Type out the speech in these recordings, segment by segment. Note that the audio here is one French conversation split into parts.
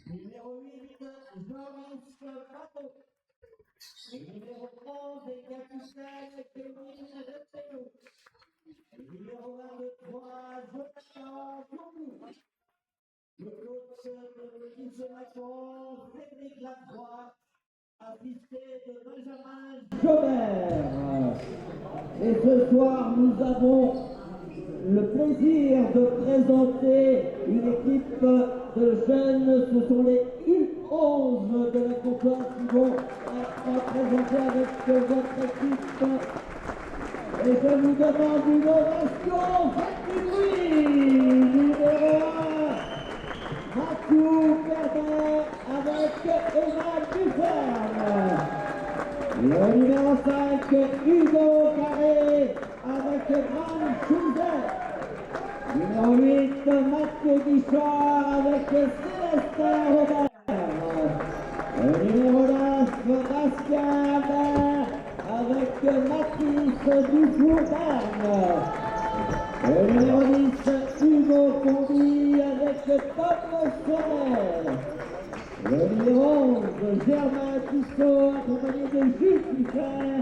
Numéro 8, Joris Pato. Numéro 11, capitaine Kevin Repello. Numéro 23, Jonathan Tournou. Le coach de l'équipe Macron, Frédéric Lacroix, assisté de Benjamin Jobert. Et ce soir, nous avons le plaisir de présenter une équipe de jeunes. Ce sont les U11 de la Concorde qui vont être présentés avec votre équipe. Et je vous demande une ovation, faites du bruit. Numéro 1, Matou Perdin avec Evan Duferne. Le numéro 5, Hugo Carré avec Bram Schulzer. Numéro 8, Mathieu Guichard avec Célestin Robert. Le numéro 9, Bastien Albert avec Mathis Dufour-Berne. Le numéro 10, Hugo Combi avec Tom Sommer. Le numéro 11, Germain Tissot, accompagné de Jules Fischer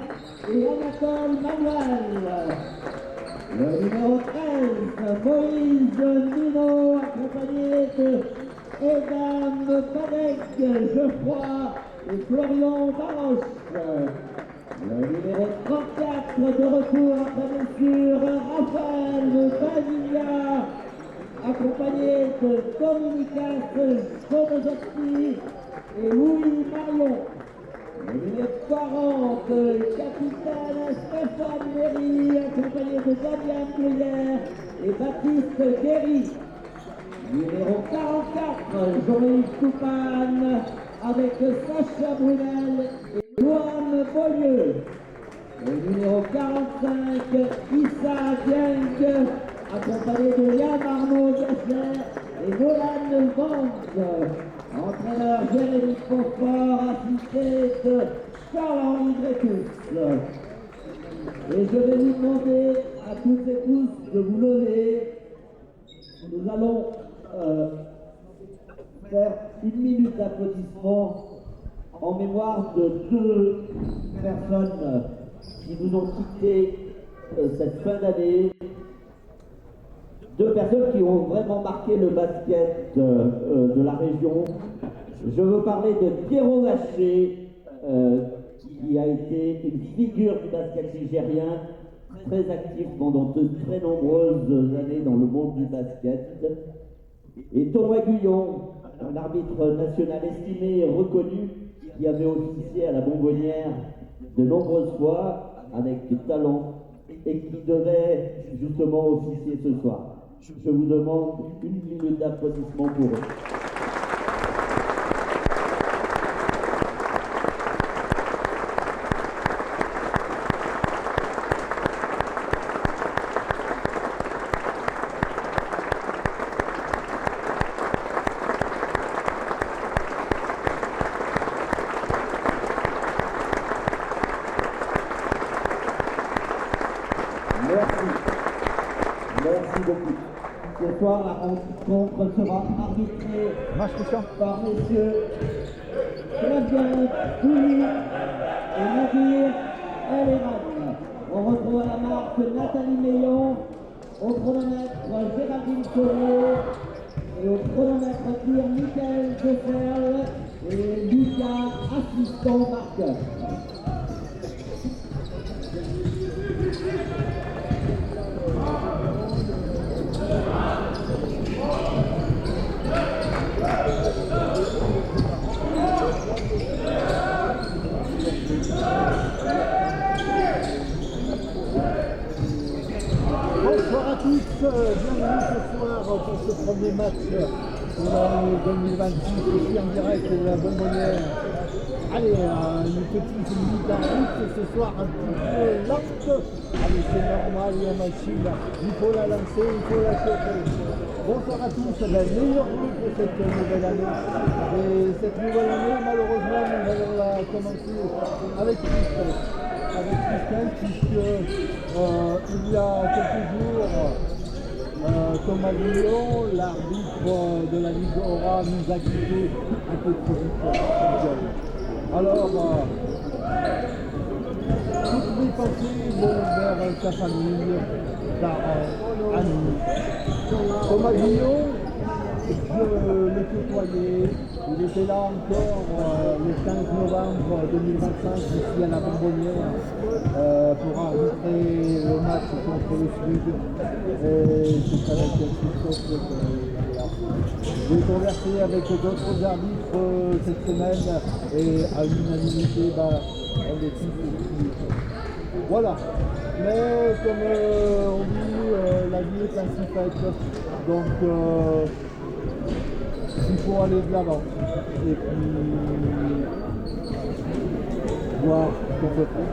et Anatole Manuel. Le numéro 13, Moïse Minot, accompagné de Edam Badek, Geoffroy et Florian Baroche. Le numéro 34, de retour après blessure, Raphaël Badilla, accompagné de Dominikas Sonozotti et Louis Marion. Le numéro 40, capitaine Stéphane Méry, accompagné de Damien Bruyère et Baptiste Guéry. Numéro 44, Jean-Yves Coupane, avec Sacha Brunel et Loan Beaulieu. Le numéro 45, Issa Dieng, accompagné de Yann Arnaud Gasser et Nolan Vance. Entraîneur Jérémy Confort, assisté de Charles-Henri Grécus. Et je vais vous demander à toutes et tous de vous lever. Nous allons faire une minute d'applaudissement en mémoire de deux personnes qui nous ont quittés cette fin d'année. Deux personnes qui ont vraiment marqué le basket de la région. Je veux parler de Pierrot Vacher, qui a été une figure du basket nigérien, très actif pendant de très nombreuses années dans le monde du basket. Et Thomas Guyon, un arbitre national estimé et reconnu, qui avait officié à la Bonbonnière de nombreuses fois avec talent et qui devait justement officier ce soir. Je vous demande une minute d'applaudissement pour eux. Merci beaucoup. Ce soir, la rencontre sera arbitrée par messieurs Flavien Pouly et Nadir El-Eran. On retrouve à la marque Nathalie Meillon, au chronomètre Géraldine Corot et au chronomètre tir Michael Deferle et Lucas, assistant marqueur. Bonsoir à tous, bienvenue ce soir pour ce premier match de l'année 2026 ici en direct de la Bonbonnière. Allez, une petite minute en route ce soir un petit peu lente. Allez, c'est normal, il y a une machine, il faut la lancer, il faut la choper. Bonsoir à tous, la meilleure route de cette nouvelle année. Et cette nouvelle année, malheureusement, nous allons la commencer avec Christelle, puisque il y a quelques jours, Thomas Guillon, l'arbitre de la Ligue Aura, nous a quittés un peu trop vite. Alors, toutes mes pensées vont vers sa famille, sa amie. Thomas Guillon, je l'ai côtoyé, il était là encore le 15 novembre 2025 ici à la Bonbonnière pour arbitrer le match contre le Sud. Et c'est avec Christophe j'ai conversé avec d'autres arbitres cette semaine et à l'unanimité, on est tous. Voilà. Mais comme on dit, la vie est ainsi faite. Donc il faut aller de l'avant et puis voir ce qu'on peut faire.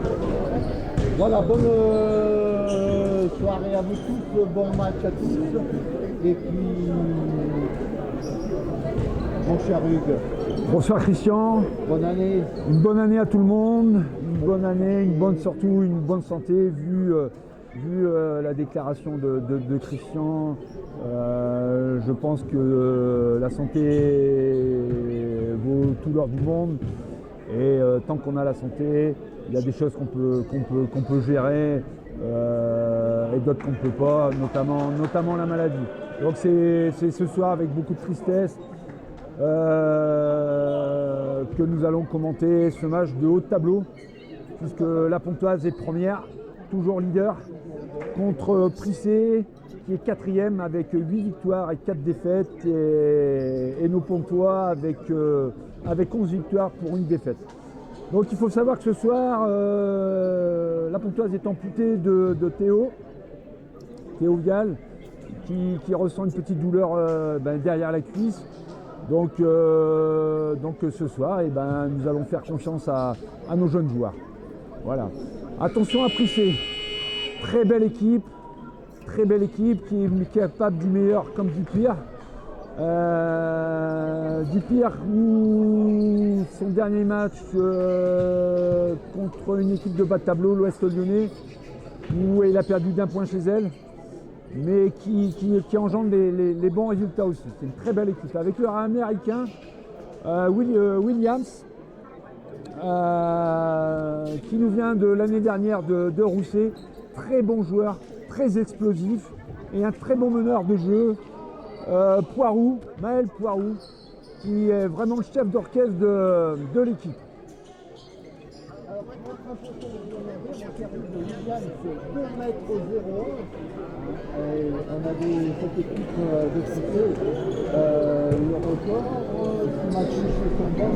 Voilà, bonne soirée à vous tous, bon match à tous et puis mon cher Hugues. Bonsoir Christian. Bonne année. Une bonne année à tout le monde, une bonne année, surtout une bonne santé vu la déclaration de Christian. Je pense que la santé vaut tout l'or du monde et tant qu'on a la santé, il y a des choses qu'on peut gérer et d'autres qu'on ne peut pas, notamment la maladie. Donc c'est ce soir avec beaucoup de tristesse que nous allons commenter ce match de haut de tableau, puisque la Pontoise est première, toujours leader, contre Prissé qui est quatrième avec 8 victoires et 4 défaites, et nos Pontois avec 11 victoires pour une défaite. Donc il faut savoir que ce soir, la Pontoise est amputée de Théo Vial, qui ressent une petite douleur derrière la cuisse. Donc ce soir, nous allons faire confiance à nos jeunes joueurs. Voilà. Attention à Prissé, très belle équipe qui est capable du meilleur comme du pire. Son dernier match contre une équipe de bas de tableau, l'Ouest Lyonnais, où il a perdu d'1 point chez elle, mais qui engendre les bons résultats aussi. C'est une très belle équipe. Avec leur américain, Williams, qui nous vient de l'année dernière de Rousset, très bon joueur, très explosif et un très bon meneur de jeu. Maël Poirou, qui est vraiment le chef d'orchestre de l'équipe. Alors, votre info sur le Williams, c'est 2,01 m. On avait cette équipe de Prissé. Le record, qui m'a touché son banc,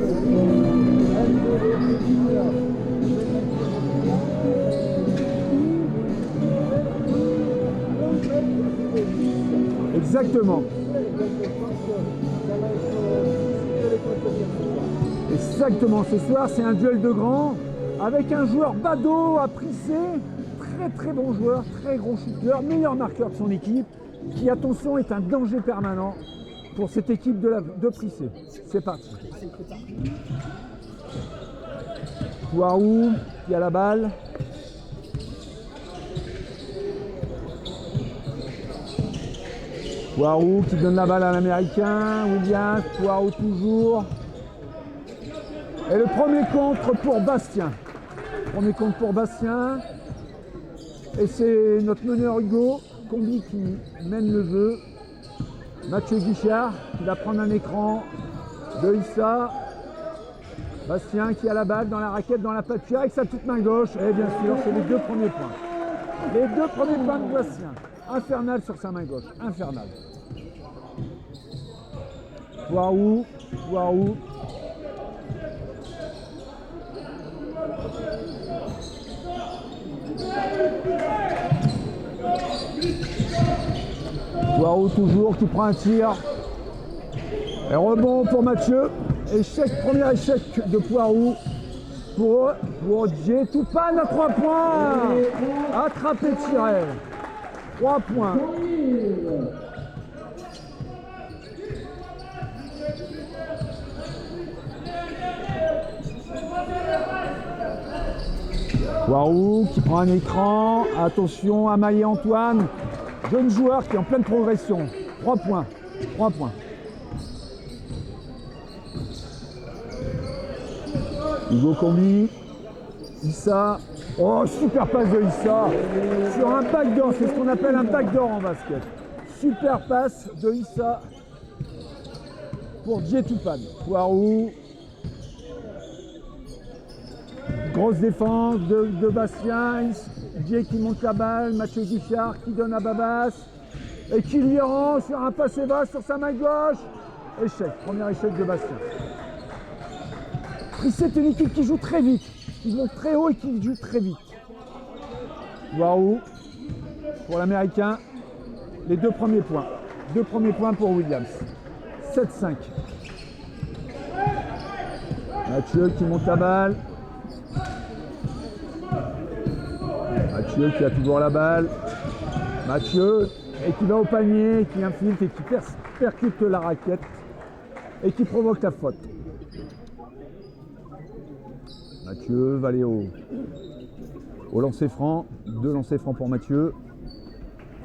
Exactement. Exactement. Ce soir, c'est un duel de grands avec un joueur Bado à Prissé, très très bon joueur, très gros shooter, meilleur marqueur de son équipe, qui, attention, est un danger permanent pour cette équipe de Prissé. C'est parti. Poirou qui a la balle. Poirou qui donne la balle à l'américain, Williams, Poirou toujours. Et le premier contre pour Bastien. Et c'est notre meneur Hugo Combi qui mène le jeu. Mathieu Guichard qui va prendre un écran de Issa. Bastien qui a la balle dans la raquette, dans la pâture avec sa toute main gauche. Et bien sûr, c'est les 2 premiers points. Les 2 premiers points de Bastien. Infernal sur sa main gauche. Infernal. Poirou. Poirou toujours qui prend un tir. Et rebond pour Mathieu. Premier échec de Poirou pour Dieu. Toupane à 3 points. Attrapé, tiré. 3 points. Poirou qui prend un écran. Attention à Maillé Antoine. Jeune joueur qui est en pleine progression. 3 points. 3 points. Hugo Combi. Issa. Oh, super passe de Issa. Sur un backdoor. C'est ce qu'on appelle un backdoor en basket. Super passe de Issa. Pour Djetupan. Poirou. Grosse défense de Bastien. Dje qui monte la balle. Mathieu Guichard qui donne à Babas. Et qui lui rend sur un passé bas sur sa main gauche. Échec. Premier échec de Bastien. C'est une équipe qui joue très vite. Qui monte très haut et qui joue très vite. Waouh. Pour l'Américain. Les 2 premiers points. 2 premiers points pour Williams. 7-5. Mathieu qui monte la balle. Mathieu qui a toujours la balle. Mathieu et qui va au panier, qui infiltre et qui percute la raquette et qui provoque la faute. Mathieu va aller au lancer franc. 2 lancers francs pour Mathieu.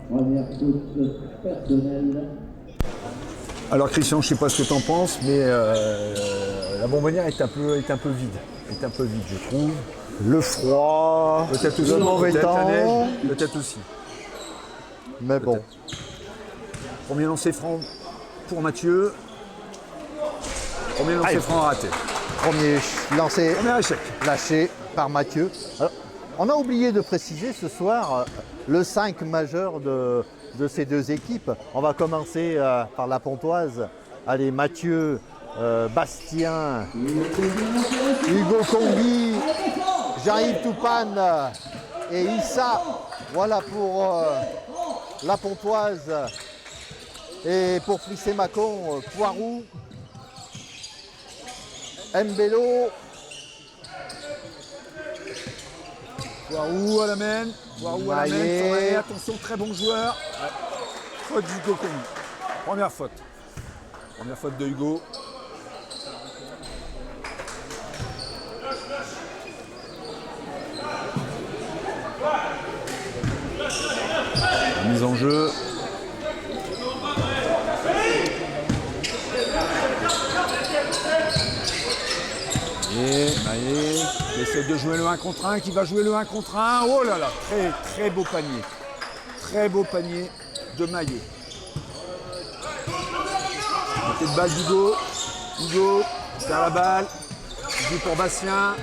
Première faute personnelle. Alors Christian, je ne sais pas ce que tu en penses, mais la Bonbonnière est un peu vide. Est un peu vide, je trouve. Le froid, Peut-être aussi, le mauvais peut-être la temps, neige, peut-être aussi. mais bon, Premier lancer franc pour Mathieu. Premier lancer Allez. franc raté. premier lancé Premier échec. lâché par Mathieu. Alors, on a oublié de préciser ce soir le 5 majeur de ces 2 équipes. On va commencer par la Pontoise. Allez, Mathieu, Bastien, Hugo Combi, Jean-Yves Toupane et Issa. Voilà pour la Pontoise. Et pour Flissé-Mâcon, Poirou, Mbello. Poirou à la main. Poirou à la main. Maillet. Tourné. Attention, très bon joueur. Faute d'Hugo Combi. Première faute. Première faute de Hugo. La mise en jeu. Maillet qui essaie de jouer le 1 contre 1, qui va jouer le 1 contre 1. Oh là là, très beau panier. Très beau panier de Maillet. Côté de balle d'Hugo. Hugo perd la balle. Il joue pour Bastien.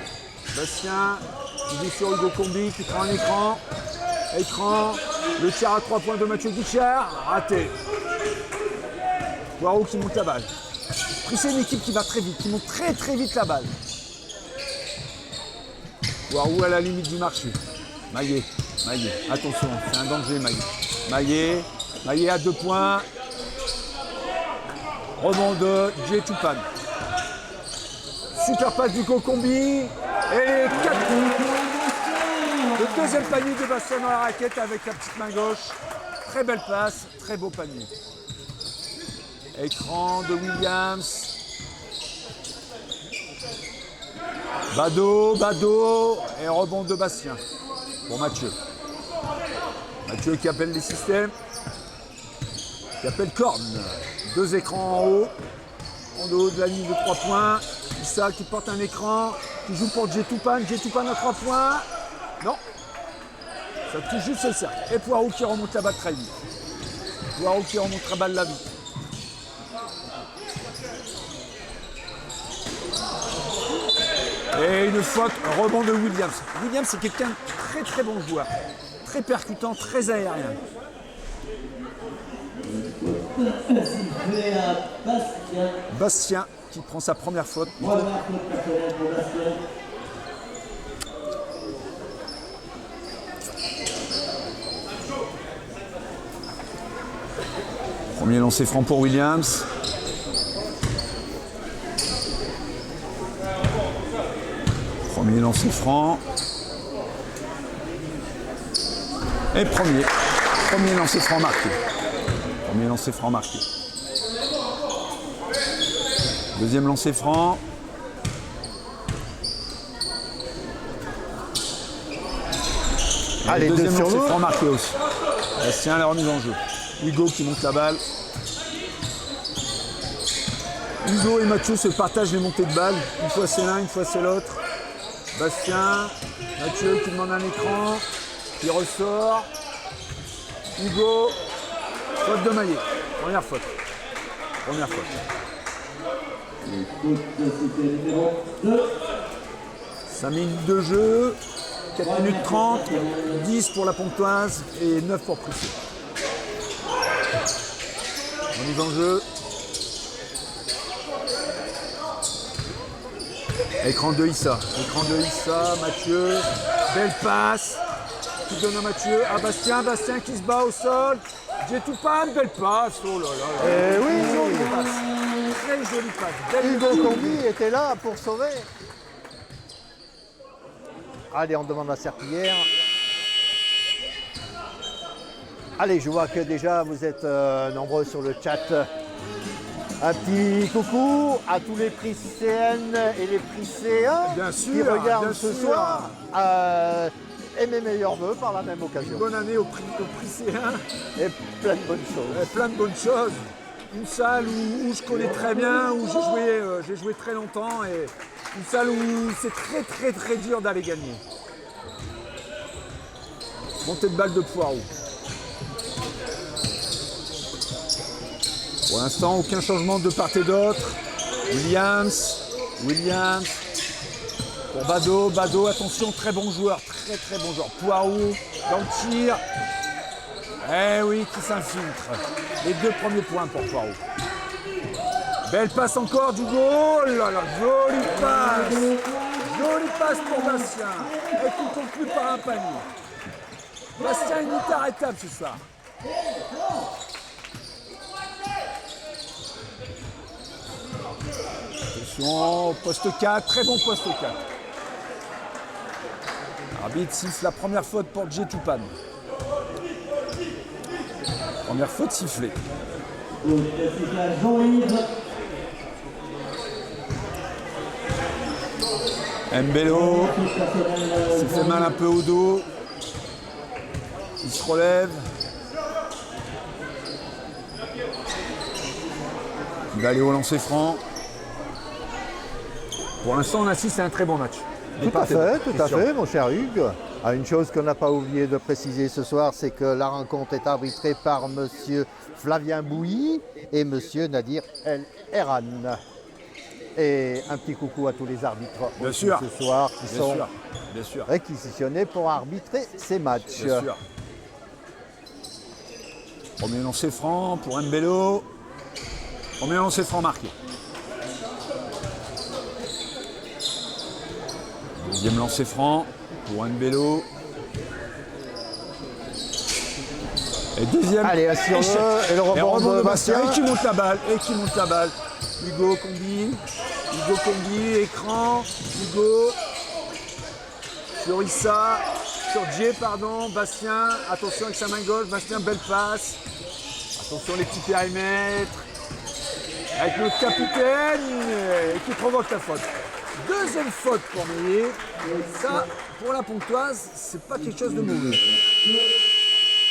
Bastien qui joue sur Hugo Combi qui prend un écran. Écran. Le tir à 3 points de Mathieu Guichard. Raté. Poirot qui monte la balle. C'est une équipe qui va très vite, qui monte très vite la balle. Poirot à la limite du marché. Maillet, attention, c'est un danger Maillet. Maillet à 2 points. Rebond de Djetupan. Super passe du Combi. Et 4 points. Le deuxième panier de Bastien dans la raquette avec la petite main gauche. Très belle passe, très beau panier. Écran de Williams. Bado et rebond de Bastien pour Mathieu. Mathieu qui appelle les systèmes, qui appelle Corne. 2 écrans en haut de la ligne de 3 points. Issa qui porte un écran, qui joue pour Djetupan. Djetupan à 3 points. Non, ça touche juste le cercle. Et Poirot qui remonte la balle très vite. Poirot qui remonte la balle la vite. Et une faute, rebond de Williams. Williams, c'est quelqu'un de très bon joueur. Très percutant, très aérien. Sifflé à Bastien. Bastien qui prend sa première faute. Première faute personnelle pour Bastien. Premier lancer franc pour Williams. Premier lancer franc. Et premier lancer franc marqué. Premier lancer franc marqué. Deuxième lancer franc. Allez, Deuxième 2 sur lancer l'eau. franc marqué aussi. Bastien, la remise en jeu. Hugo qui monte la balle. Hugo et Mathieu se partagent les montées de balle. Une fois c'est l'un, une fois c'est l'autre. Bastien, Mathieu qui demande un écran, qui ressort. Hugo, faute de Maillet. Première faute. Première faute. C'était numéro 2. 5 minutes de jeu, 4 minutes 30, 10 pour la Pontoise et 9 pour Prissé. Remise en jeu. Écran de Issa. Écran de Issa, Mathieu. Belle passe. Qui donne à Mathieu. À Bastien. Bastien qui se bat au sol. Djetoupan, belle passe. Oh là là. Et oui, Jolie passe. Très jolie passe. Belle Hugo lecture. Combi était là pour sauver. Allez, on demande la serpillière. Allez, je vois que déjà vous êtes nombreux sur le chat. Un petit coucou à tous les Prisséennes et les Prisséens Bien sûr, qui regardent bien ce sûr. soir. Et mes meilleurs voeux par la même occasion. Bonne année au Prisséen. Et plein de bonnes choses. Plein de bonnes choses. Une salle où je connais très bien, où j'ai joué très longtemps et une salle où c'est très dur d'aller gagner. Montée de balle de Poirot. Pour l'instant, aucun changement de part et d'autre. Williams. Pour Bado, attention, très bon joueur, très bon joueur. Poirot dans le tir. Eh oui, qui s'infiltre. Les 2 premiers points pour Poirot. Belle passe encore d'Hugo. Oh là là, jolie passe. Jolie passe pour Bastien. Et qui conclut par un panier. Bastien est inarrêtable ce soir. Attention, poste 4, très bon poste 4. Arbitre siffle la première faute pour Djetoupan. Première faute sifflée. Mbello s'est fait mal un peu au dos. Il se relève. Il va aller au lancer franc. Pour l'instant, on assiste à un très bon match. Tout à fait, mon cher Hugues. Ah, une chose qu'on n'a pas oublié de préciser ce soir, c'est que la rencontre est arbitrée par monsieur Flavien Bouilly et monsieur Nadir El Erran. Et un petit coucou à tous les arbitres aussi ce soir qui sont réquisitionnés pour arbitrer ces matchs. Bien sûr. Premier lancer franc pour Mbello. Premier lancer franc marqué. Deuxième lancer franc pour Mbello. Et deuxième. Allez, assure-le. Et le rebond de Bastien. Et qui monte la balle. Hugo Combi. Écran. Hugo. Sur Issa. Sur Djé, pardon. Bastien. Attention avec sa main gauche. Bastien, belle passe. Attention les petits périmètres. Avec le capitaine qui provoque la faute. Deuxième faute pour Meillet. Et ça, pour la Pontoise, c'est pas quelque chose de mauvais.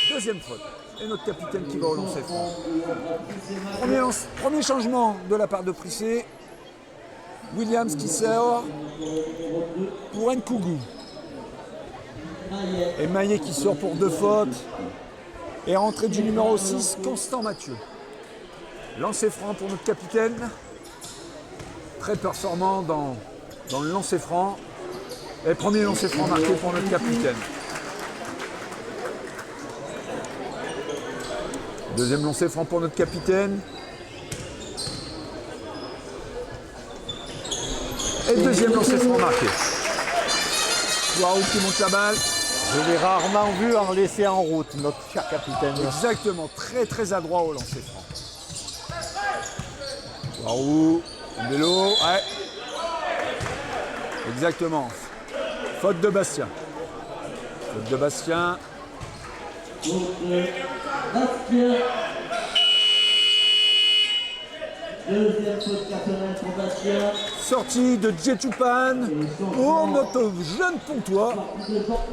Deuxième faute. Et notre capitaine qui va au lancer franc. Premier changement de la part de Prissé. Williams qui sort pour Nkougou. Et Maillet qui sort pour 2 fautes. Et rentrée du numéro 6, Constant Mathieu. Lancer franc pour notre capitaine. Très performant dans le lancer franc. Et premier lancer franc marqué pour notre capitaine. Deuxième lancer franc pour notre capitaine. Et deuxième lancer franc marqué. Poirot qui monte la balle. Je l'ai rarement vu en laisser en route, notre cher capitaine. Exactement, très adroit au lancer franc. Poirot, Mbello, ouais. Exactement. Faute de Bastien. Deuxième faute personnelle pour Bastien. Sortie de Djetoupan pour notre jeune Pontois.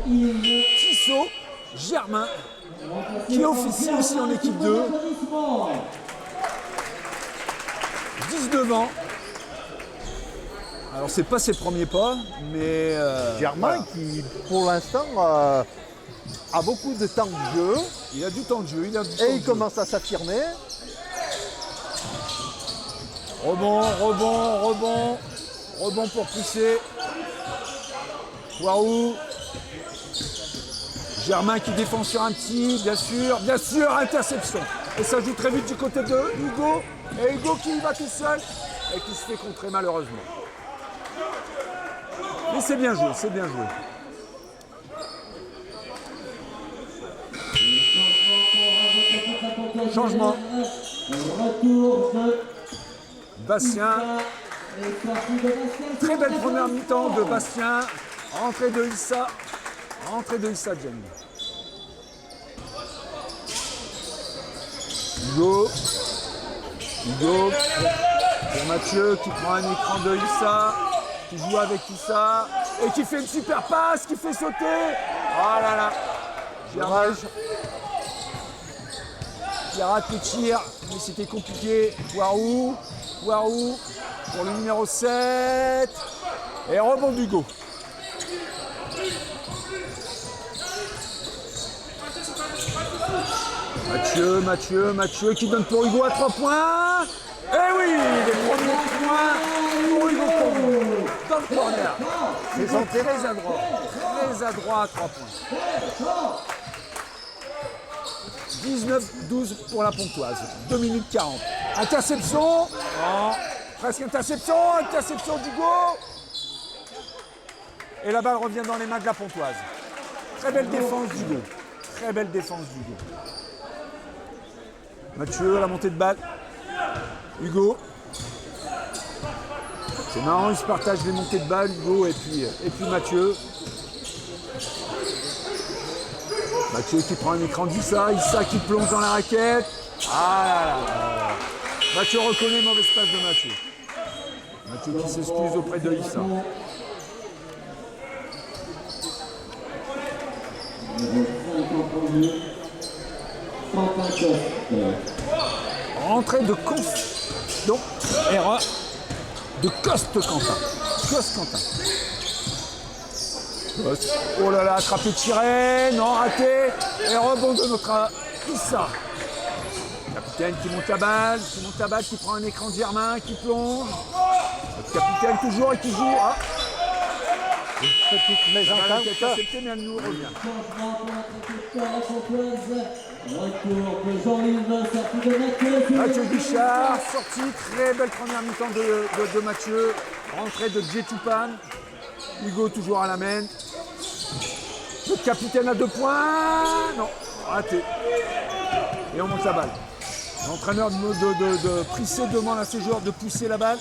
Tissot Germain. qui officie aussi en équipe 2. 19 ans. Alors c'est pas ses premiers pas, mais Germain voilà. qui, pour l'instant, a beaucoup de temps de jeu Il a du temps de jeu, il a du temps et de il jeu. commence à s'affirmer. Rebond, rebond, rebond. Rebond pour pousser. Poirou. Germain qui défend sur un petit, bien sûr, interception. Et ça joue très vite du côté de Hugo. Et Hugo qui y va tout seul et qui se fait contrer malheureusement. Mais c'est bien joué, c'est bien joué. Changement. Retour de Bastien. Très belle première mi-temps de Bastien. Rentrée de Issa. Rentrée de Issa Djeng. Hugo. Hugo. Pour Mathieu qui prend un écran de Issa. Qui joue avec Issa. Et qui fait une super passe. Qui fait sauter. Oh là là. Germain qui rate le tir. Mais c'était compliqué. Poirou. Poirou. Pour le numéro 7. Et rebond d'Hugo. Mathieu qui donne pour Hugo à 3 points. Eh oui, les premiers points pour Hugo Combo dans le corner. Ils sont très adroits à 3 points. 19-12 pour la Pontoise. 2 minutes 40. Interception. Non. Presque interception d'Hugo. Et la balle revient dans les mains de la Pontoise. Très belle défense d'Hugo. Très belle défense d'Hugo. Mathieu à la montée de balle. Hugo. C'est marrant, ils se partagent les montées de balle, Hugo et puis Mathieu. Mathieu qui prend un écran d'Issa. Issa qui plonge dans la raquette. Ah là là. Mathieu reconnaît mauvaise passe de Mathieu. Mathieu qui s'excuse auprès de Issa. Rentrée de Conf. Donc, erreur de Coste Quentin. Oh là là, attrapé, tiré, non, raté. Et rebond de notre Issa. Capitaine qui monte la balle, qui prend un écran de Germain, qui plonge. Notre capitaine toujours et qui joue. Ah. Une petite mésentente. Elle est interceptée, mais elle nous revient. Retour de Jean-Yves, sortie de Mathieu. Mathieu Guichard, sorti, très belle première mi-temps de Mathieu. Rentrée de Djetoupan. Hugo toujours à la main. Le capitaine à 2 points. Non, raté. Et on monte la balle. L'entraîneur de Prissé demande à ses joueurs de pousser la balle.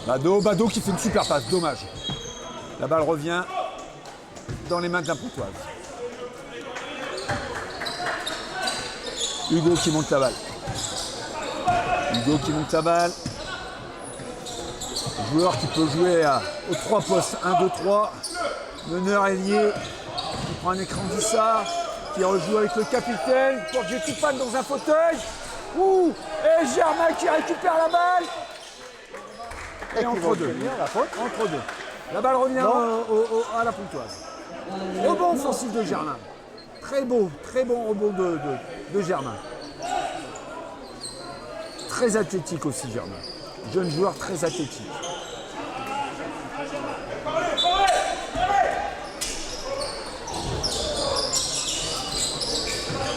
Bado qui fait une super passe, dommage. La balle revient dans les mains de la Pontoise. Hugo qui monte la balle. Joueur qui peut jouer aux 3 postes, 1, 2, 3. Meneur ailier qui prend un écran d'Issa, qui rejoue avec le capitaine pour Djetoupan dans un fauteuil. Ouh, et Germain qui récupère la balle. Et entre deux. La balle revient à la Pontoise. Rebond offensif de Germain. Très bon rebond de Germain. Très athlétique aussi Germain. Jeune joueur très athlétique.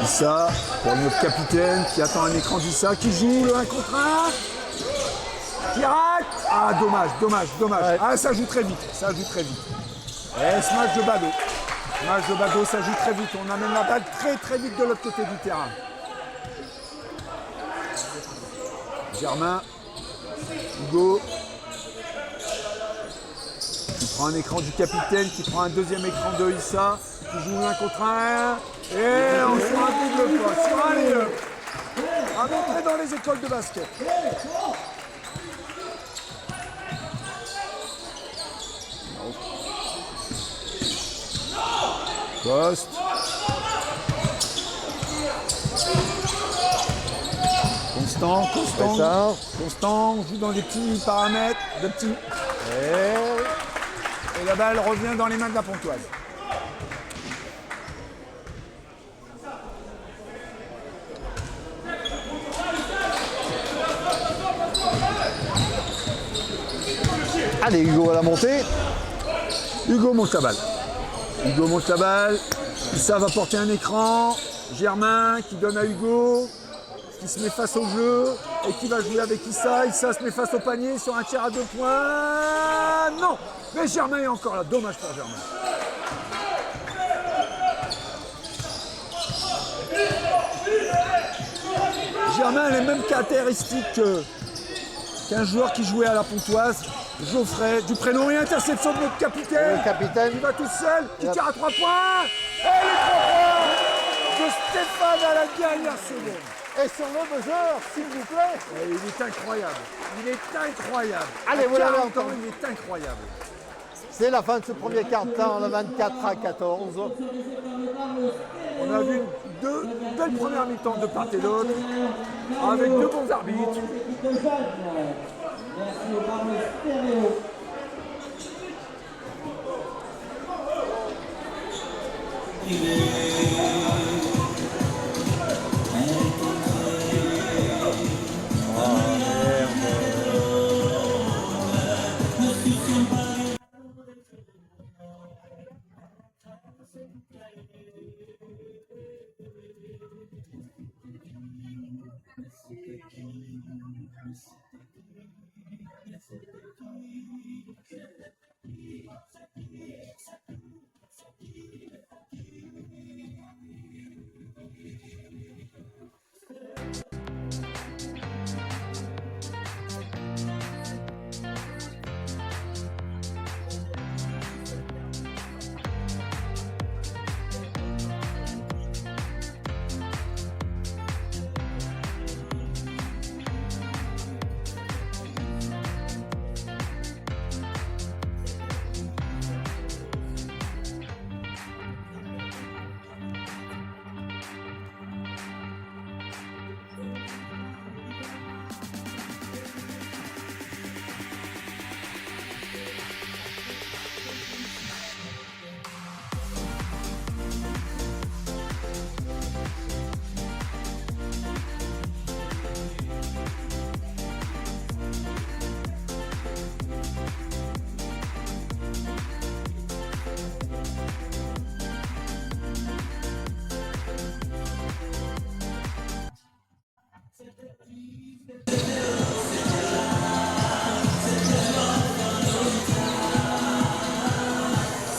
Issa pour notre capitaine qui attend un écran d'Issa qui joue le 1 contre 1. Qui rate. Ah dommage. Ouais. Ah ça joue très vite. Et smash de Bado. Ça joue très vite. On amène la balle très vite de l'autre côté du terrain. Germain. Hugo. Qui prend un écran du capitaine, qui prend un deuxième écran de Issa, qui joue 1 contre 1. Et on se un double poste. Sur un lieu. À montrer dans les écoles de basket. Poste. Constant, on joue dans des petits paramètres, et la balle revient dans les mains de la Pontoise. Allez, Hugo à la montée. Hugo monte la balle. Issa va porter un écran. Germain qui donne à Hugo, qui se met face au jeu et qui va jouer avec Issa. Issa se met face au panier sur un tir à 2 points. Non, mais Germain est encore là. Dommage pour Germain. Germain a les mêmes caractéristiques qu'un joueur qui jouait à la Pontoise. Geoffrey du prénom et interception de notre capitaine. Le capitaine. Il va tout seul, qui tire à 3 points. Et les 3 points de Stéphane à la dernière seconde. Et sur le buzzer, s'il vous plaît. Et il est incroyable. Allez, vous l'avez entendu. Il est incroyable. C'est la fin de ce premier quart-temps, le 24-14. On a vu deux belles premières mi-temps de part et d'autre, avec 2 bons arbitres. Merci au bar stéréo.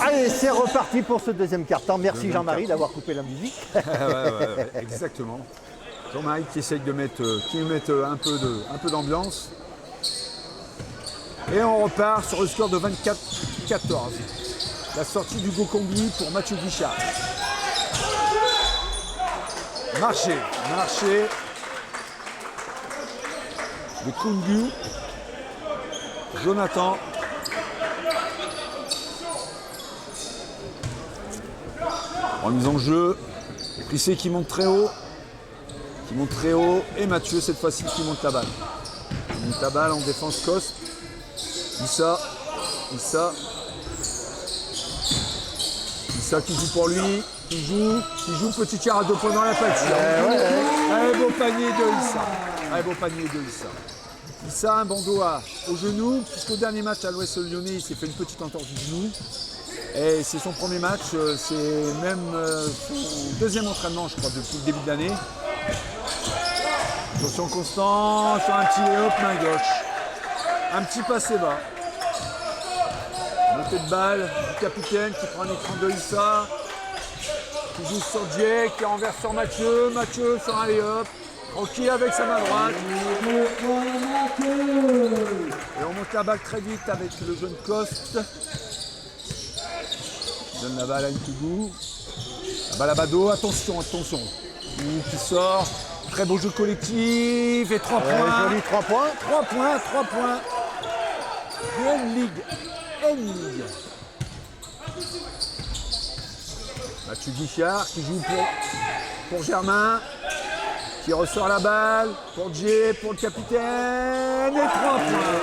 Allez, c'est reparti pour ce deuxième quart-temps. Merci Jean-Marie d'avoir coupé la musique. Ouais, exactement. Jean-Marie qui essaye de mettre, un peu d'ambiance. Et on repart sur le score de 24-14. La sortie d'Hugo Combi pour Mathieu Guichard. Marché. De Kungu. Jonathan. Remise en jeu. Prissé qui monte très haut. Et Mathieu cette fois-ci qui monte la balle. Il monte la balle en défense Coste. Issa qui joue pour lui. Qui joue petit tir à 2 points dans la pâture. Un beau panier de Issa. Issa un bandeau au genou. Puisqu'au dernier match à l'Ouest Lyonnais, il s'est fait une petite entorse du genou. Et c'est son premier match, c'est même son deuxième entraînement, je crois, depuis le début de l'année. Attention Constant sur un petit hop, main gauche. Un petit passé bas. Montée de balle du capitaine qui prend un écran de Issa. Qui joue sur Dieu, qui renverse sur Mathieu. Mathieu sur un lay-up. Tranquille avec sa main droite. Et on monte la balle très vite avec le jeune Coste. Donne la balle à Ntougou. La balle à Bado, attention. Qui sort. Très beau jeu collectif. Et 3 points. Joli 3 points. 3 points. N-League. Mathieu Guichard qui joue pour Germain. Qui ressort la balle pour Jay, pour le capitaine. Et 3 points.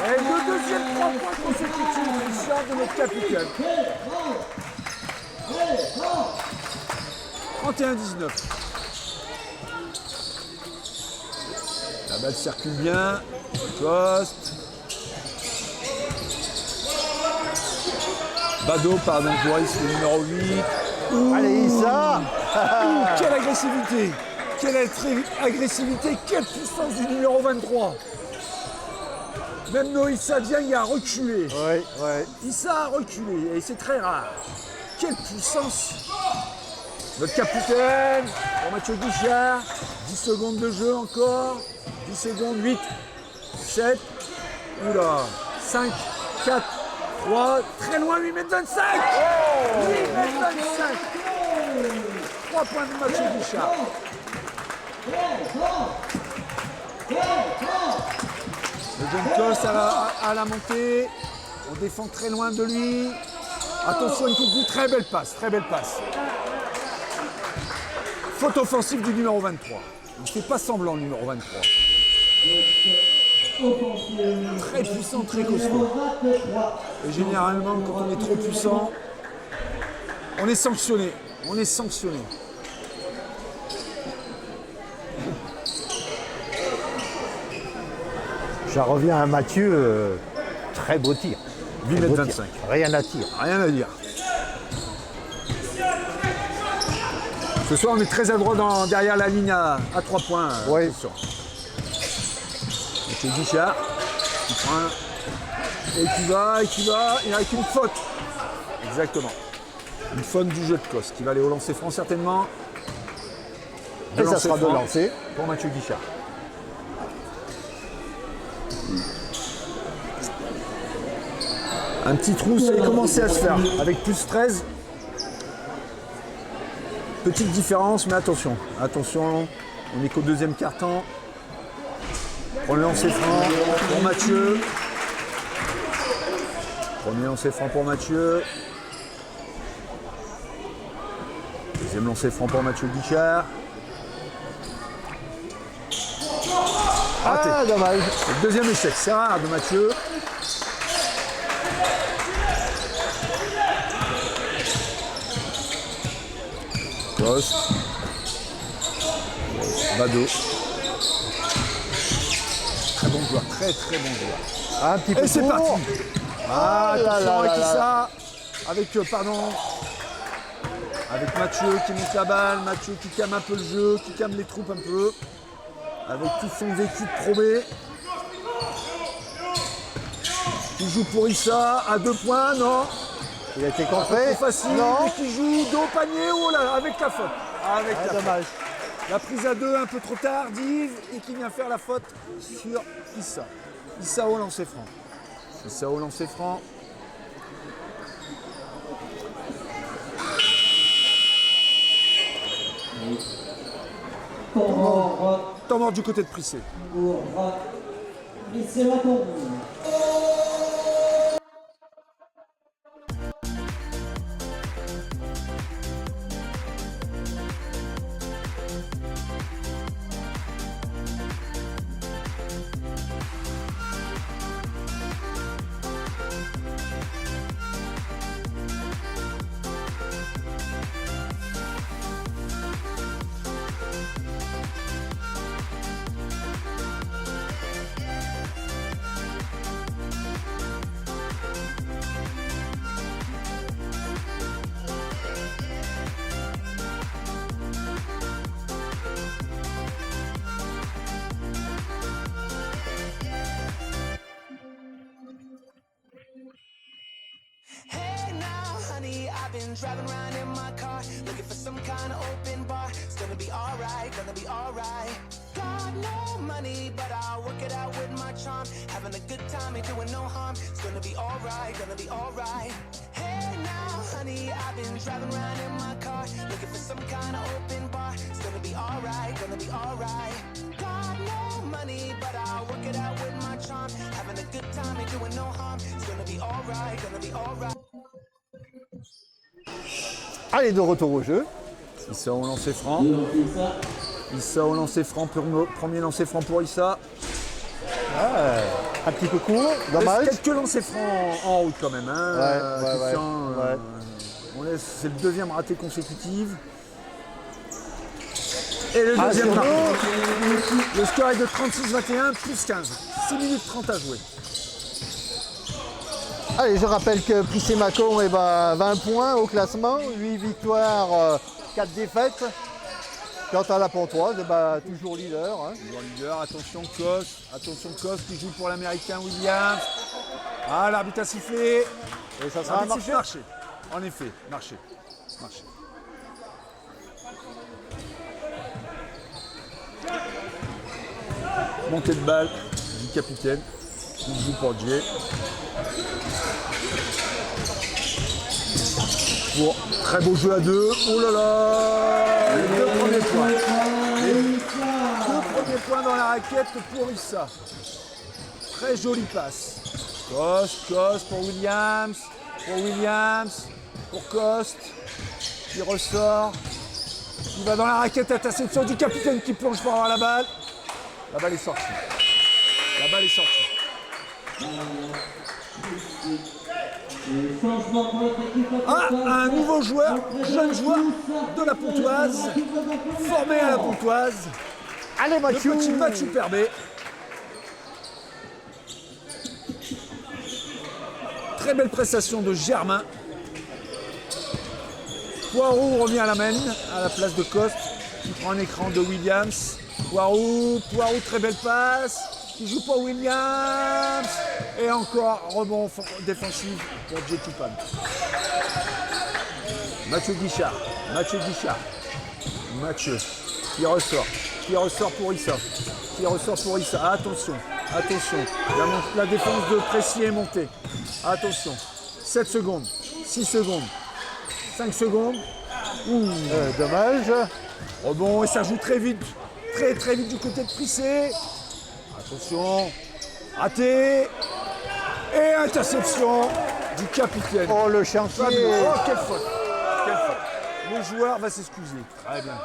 Et le deuxième 3 points consécutifs qui sort de notre capitaine. 31-19. La balle circule bien. Poste. Bado, pardon, Joris, le numéro 8. Allez, Issa. Quelle agressivité! Quelle agressivité, quelle puissance du numéro 23. Même Noïssa Dieng a reculé. Oui, oui. Issa a reculé et c'est très rare. Quelle puissance. Notre capitaine pour Mathieu Guichard. 10 secondes de jeu encore. 10 secondes, 8, 7, oula, 5, 4, 3, très loin, 8 mètres 25. 8 mètres 25. 3 points de Mathieu Guichard. Le jeune Coste à la montée. On défend très loin de lui. Attention, une coupe, très belle passe, très belle passe. Faute offensive du numéro 23. Il ne fait pas semblant, le numéro 23. Très puissant, très costaud. Et généralement, quand on est trop puissant, on est sanctionné. On est sanctionné. J'en reviens à Mathieu, très beau tir. 8 mètres 25. Rien à dire. Rien à dire. Ce soir, on est très adroit derrière la ligne à 3 points. Oui. Mathieu Guichard qui prend et qui va, et avec une faute. Exactement. Une faute du jeu de Coste qui va aller au lancer franc certainement. Et ça sera de lancer pour Mathieu Guichard. Un petit trou, ça a commencé à se faire avec plus 13. Petite différence, mais attention, attention, on n'est qu'au deuxième quart-temps. Premier lancer franc pour Mathieu. Premier lancer franc pour Mathieu. Deuxième lancer franc pour Mathieu Guichard. Raté. Ah, dommage. C'est le deuxième échec, c'est rare de Mathieu. Coste. Bado. Très bon joueur, très très bon joueur. Un petit peu Et c'est court. parti. Ah, Oh là attention là avec là là. Issa. Avec Mathieu qui monte la balle, Mathieu qui calme un peu le jeu, qui calme les troupes un peu. Avec tout son vécu de Pro B. Qui joue pour Issa à 2 points, non. Il a été Trop contré. facile, Non. et qui joue dos au panier, oh là, avec la faute. Avec Ah, la faute. dommage. La prise à 2 un peu trop tardive et qui vient faire la faute sur Issa. Issa au lancer franc. Issa au lancer franc. Temps mort du côté de Prissé. Pour Prissé Raton. Hey now, honey, I've been driving around in my car, looking for some kind of open bar. It's gonna be alright, gonna be alright. Got no money, but I'll work it out with my charm. Having a good time, ain't doing no harm. It's gonna be alright, gonna be alright. Hey now, honey, I've been driving around in my car, looking for some kind of open bar. It's gonna be alright, gonna be alright. Got no money, but I'll work it out with my charm. Having a good time, ain't doing no harm. It's gonna be alright, gonna be alright. Allez, de retour au jeu. Issa au lancer franc. Issa au lancer franc, premier lancer franc pour Issa. Un petit peu court, dommage. Quelques lancers francs en route quand même. Hein, Ouais. C'est le deuxième raté consécutif. Et le deuxième sur marqué. nous. Le score est de 36-21, plus 15. 6 minutes 30 à jouer. Allez, je rappelle que Prissé-Macon est 20 points au classement, 8 victoires, 4 défaites. Quant à la Pontoise, toujours leader. Hein. Toujours leader, attention Cos qui joue pour l'américain Williams. Ah, l'arbitre a sifflé. Et ça sera un marché. Marché. En effet, marché. Montée de balle du capitaine. Il joue pour Jay. Pour très beau jeu à deux. Oh là là, les deux premiers points. Les deux premiers points dans la raquette pour Issa. Très jolie passe. Coste pour Williams. Pour Coste. Qui ressort. Il va dans la raquette, interception du capitaine qui plonge pour avoir la balle. La balle est sortie. Ah, un nouveau joueur, jeune joueur de la Pontoise, formé à la Pontoise. Allez, Le petit Mathieu Perbet. Très belle prestation de Germain. Poirot revient à la main, à la place de Coste, qui prend un écran de Williams. Poirot, très belle passe, qui joue pour Williams. Et encore rebond défensif pour Jay Tupan. Mathieu Guichard, qui ressort pour Issa. Attention, la défense de Précy est montée. Attention, 7 secondes, 6 secondes, 5 secondes. Dommage. Rebond et ça joue très vite du côté de Prissé. Attention, raté. Et interception du capitaine. Oh, le chantier. Oh, quelle faute. Le joueur va s'excuser. Très bien.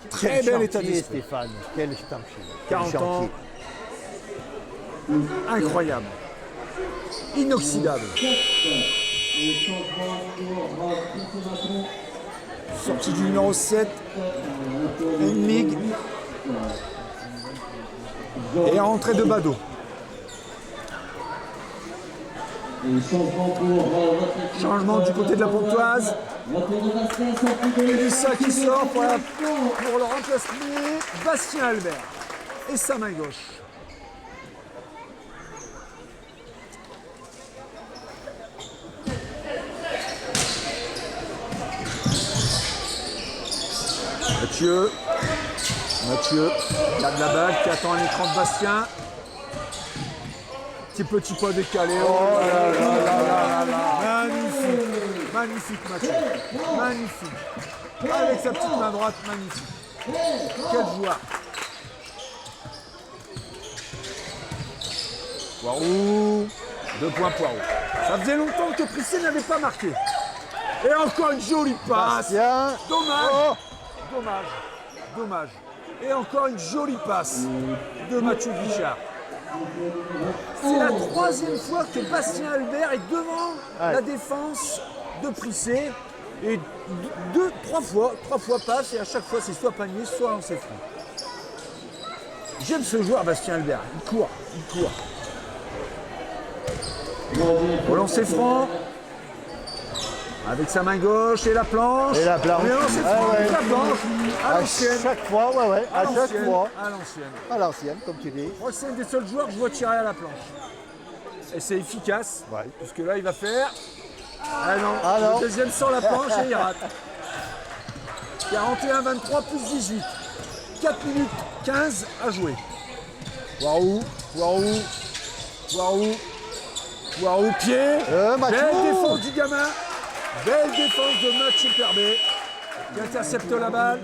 Très bel état d'esprit. Stéphane. Quel chantier. 40 ans. Incroyable. Inoxydable. Sortie du numéro 7. Mig. Et entrée de Bado. Changement du côté de la Pontoise. Issa qui sort pour le remplacement. Bastien Albert. Et sa main gauche. Mathieu, garde la balle, qui attend un écran de Bastien. Petit pas décalé. Oh là là. Magnifique Mathieu. Magnifique. Avec sa petite main droite, magnifique. Quel joueur. Poirot. 2 points Poirot. Ça faisait longtemps que Prissé n'avait pas marqué. Et encore une jolie passe. Bastien. Dommage. Et encore une jolie passe de Mathieu Guichard. C'est la 3e fois que Bastien Albert est devant la défense de Prissé. Et 3 fois passe et à chaque fois c'est soit panier, soit lancer franc. J'aime ce joueur Bastien Albert, il court. Au lancer franc. Avec sa main gauche et la planche. Et la planche. Mais lancer franc avec la planche. À l'ancienne. Chaque fois, à chaque fois. À l'ancienne. À l'ancienne, comme tu dis. Je crois que c'est un des seuls joueurs que je vois tirer à la planche. Et c'est efficace, puisque là il va faire. Ah non, le deuxième sans la planche et il rate. 41-23 plus 18. 4 minutes 15 à jouer. Poirot, pied. Belle défense du gamin. Belle défense de Mathieu Perbet qui intercepte la balle.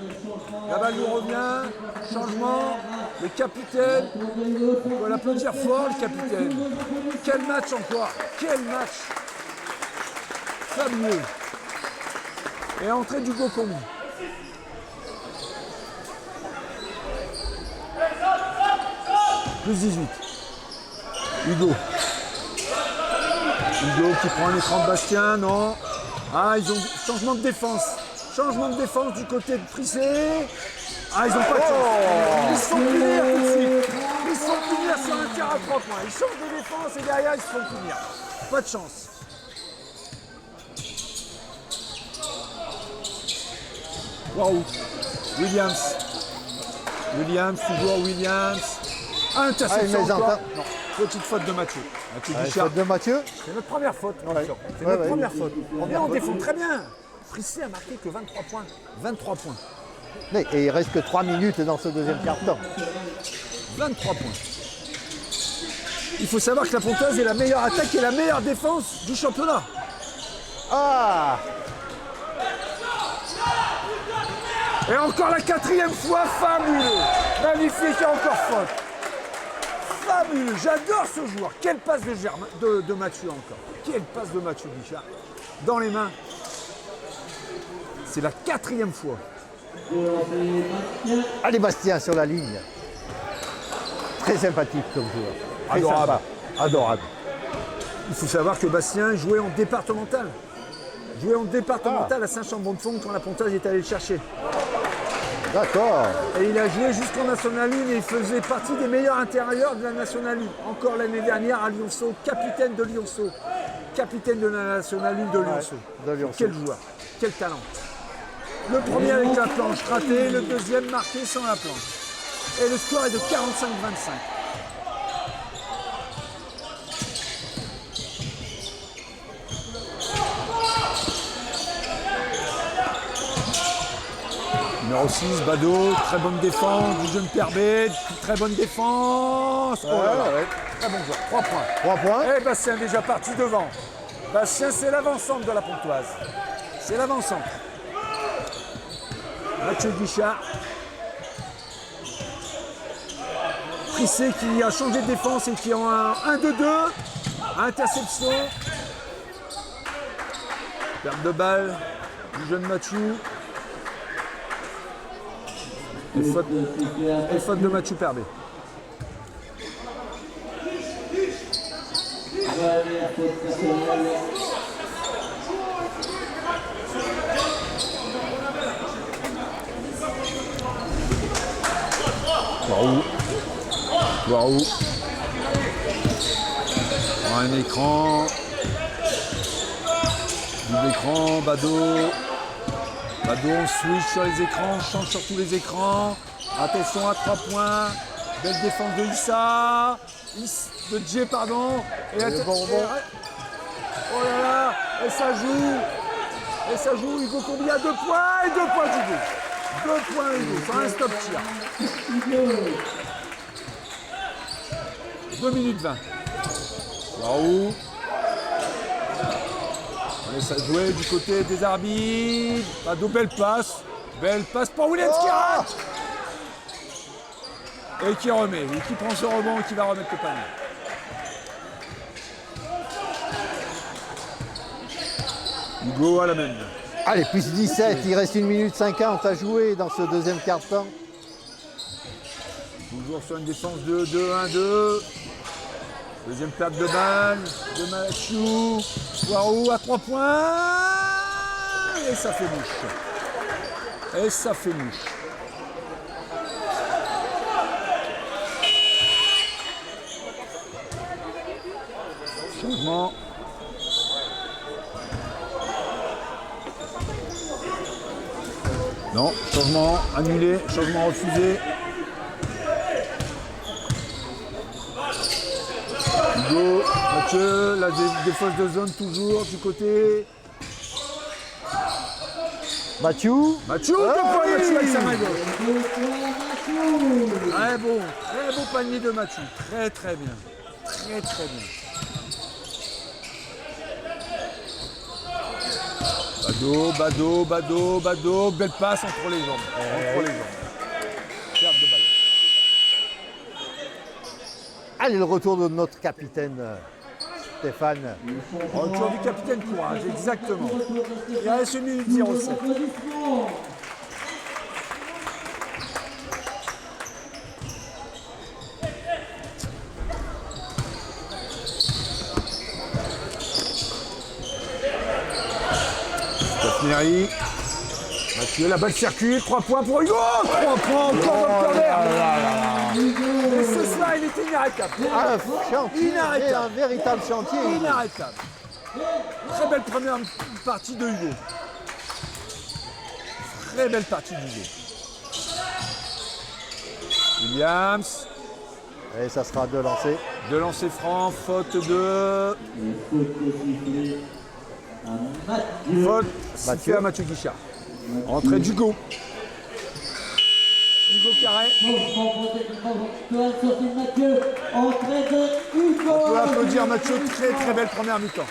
La balle nous revient. Changement. Le capitaine. On va l'applaudir fort, le capitaine. Quel match encore. Quel match. Fabuleux. Et entrée d'Hugo Combi. Plus 18. Hugo. Hugo qui prend un écran de Bastien, non. Ah, ils ont changement de défense. Changement de défense du côté de Prissé. Ah, ils n'ont pas de chance. Ils se font punir tout de suite. Ils se font punir sur un tir à 3 points. Ils changent de défense et derrière, ils se font punir. Pas de chance. Waouh. Williams. Williams, toujours Williams. Interception encore. Non. Petite faute de Mathieu. Mathieu Guichard. Faute de Mathieu. C'est notre première faute. Ouais. C'est Ouais, notre ouais. première faute. On défend très bien. Prissé a marqué que 23 points. 23 points. Et il reste que 3 minutes dans ce deuxième quart-temps. 23 points. Il faut savoir que la Pontoise est la meilleure attaque et la meilleure défense du championnat. Ah! Et encore la 4e fois, fabuleux. Magnifique et encore faute. Fabuleux. J'adore ce joueur. Quelle passe de Mathieu encore. Quelle passe de Mathieu Guichard. Dans les mains. C'est la 4e fois. Allez, Bastien sur la ligne. Très sympathique comme joueur. Très Adorable. sympa. Adorable. Il faut savoir que Bastien jouait en départemental. Jouait en départemental à Saint-Chamond-de-Fonds quand la Pontoise est allée le chercher. D'accord. Et il a joué jusqu'en National 1 et il faisait partie des meilleurs intérieurs de la National 1. Encore l'année dernière à Lionceau, capitaine de Lionceau. Capitaine de la National 1 de Lionceau. de Lionceau. Quel joueur, quel talent. Le premier avec la planche raté, le deuxième marqué sans la planche. Et le score est de 45-25. Numéro 6, Bado, très bonne défense du jeune Perbet, très bonne défense. Oh là là, très bon joueur, 3 points. 3 points. Et Bastien déjà parti devant. Bastien, c'est l'avant-centre de la Pontoise. C'est l'avant-centre. Mathieu Guichard. Prissé qui a changé de défense et qui est en 1-2-2. Interception. Perte de balle du jeune Mathieu. Et faute de Mathieu Perbet. Waouh. Un écran. Double écran, Bado. Bado, on switch sur les écrans, on change sur tous les écrans. Attention à 3 points. Belle défense de Issa. De Djé, pardon. Et bon. Oh là là. Et ça joue. Et ça joue. Hugo Combi à 2 points. Et 2 points d'Hugo. 2 points Hugo. Sur un stop tir. 2 minutes 20. Waouh. On laisse ça jouer du côté des arbitres. Bado, belle passe. Belle passe pour Williams qui rate. Et qui remet. Et qui prend ce rebond et qui va remettre le panier. Hugo à la même. Allez, plus 17. Il reste 1 minute 50 à jouer dans ce deuxième quart-temps. Toujours sur une défense de 2-1-2. Deuxième perte de balle de Mathieu. Waouh à 3 points. Et ça fait mouche. Et ça fait mouche. Changement. Non, changement annulé, changement refusé. Hugo, Mathieu, la défense de zone toujours du côté. Mathieu. Mathieu, 2 points, Mathieu avec sa main gauche. Très beau panier de Mathieu. Très bien. Très bien. Bado, belle passe entre les jambes. Perte de balle. Allez, le retour de notre capitaine Stéphane. Retour du capitaine Courage, exactement. Il reste 1 minute 07. Neri. Mathieu, la balle circule, 3 points pour Hugo. 3 points encore dans le corner. Et ce soir, il était inarrêtable. Un chantier, Inarrêtable. un véritable chantier. Inarrêtable. Très belle première partie de Hugo. Très belle partie de Hugo. Williams. Et ça sera 2 lancers. 2 lancers francs, faute de... Faute sifflée à Mathieu Guichard. Entrée d'Hugo. Hugo Carré. On peut applaudir Mathieu, très belle première mi-temps.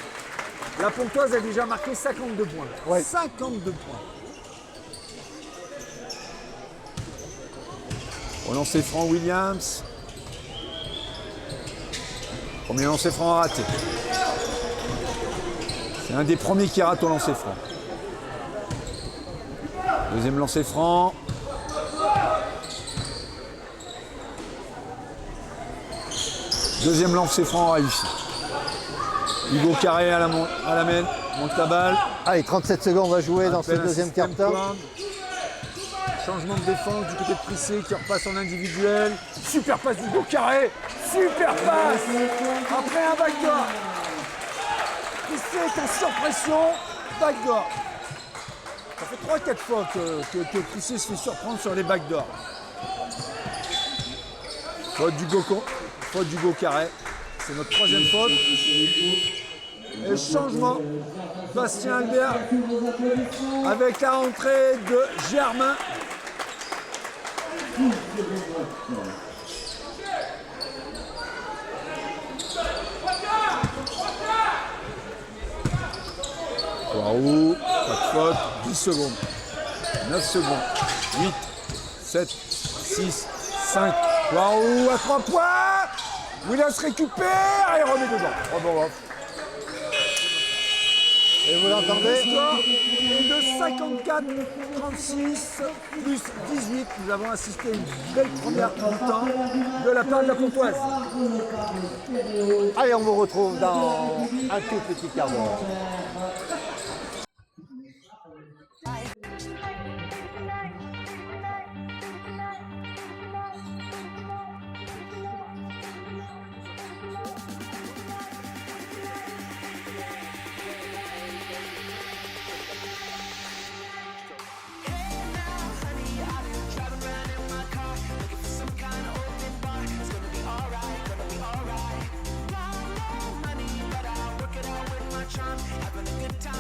La Pontoise a déjà marqué 52 points. Ouais. 52 points. Au lancer franc Williams. Premier lancer franc raté. C'est un des premiers qui rate au lancer franc. Deuxième lancer franc. Deuxième lancer franc réussi. Hugo Carré à la main, monte la balle. Allez, 37 secondes, on va jouer dans ce Appelle un deuxième système quart-temps. point. Changement de défense du côté de Prissé qui repasse en individuel. Super passe d'Hugo Carré. Super passe. Après un backdoor. Prissé est en surpression. Backdoor. Ça fait 3-4 fois que Prissé se fait surprendre sur les backdoors. Faute d'Hugo Carré. C'est notre 3e faute. Et changement. Bastien Albert avec la rentrée de Germain. Poirot, pas de faute, 10 secondes, 9 secondes, 8, 7, 6, 5, Poirot à 3 points. Williams récupère et remet dedans. Rebond off. Et vous l'entendez? Score de 54-36 plus 18. Nous avons assisté à une belle première mi-temps de la part de la Pontoise. Allez, on vous retrouve dans un tout petit quart d'heure. Having a good time.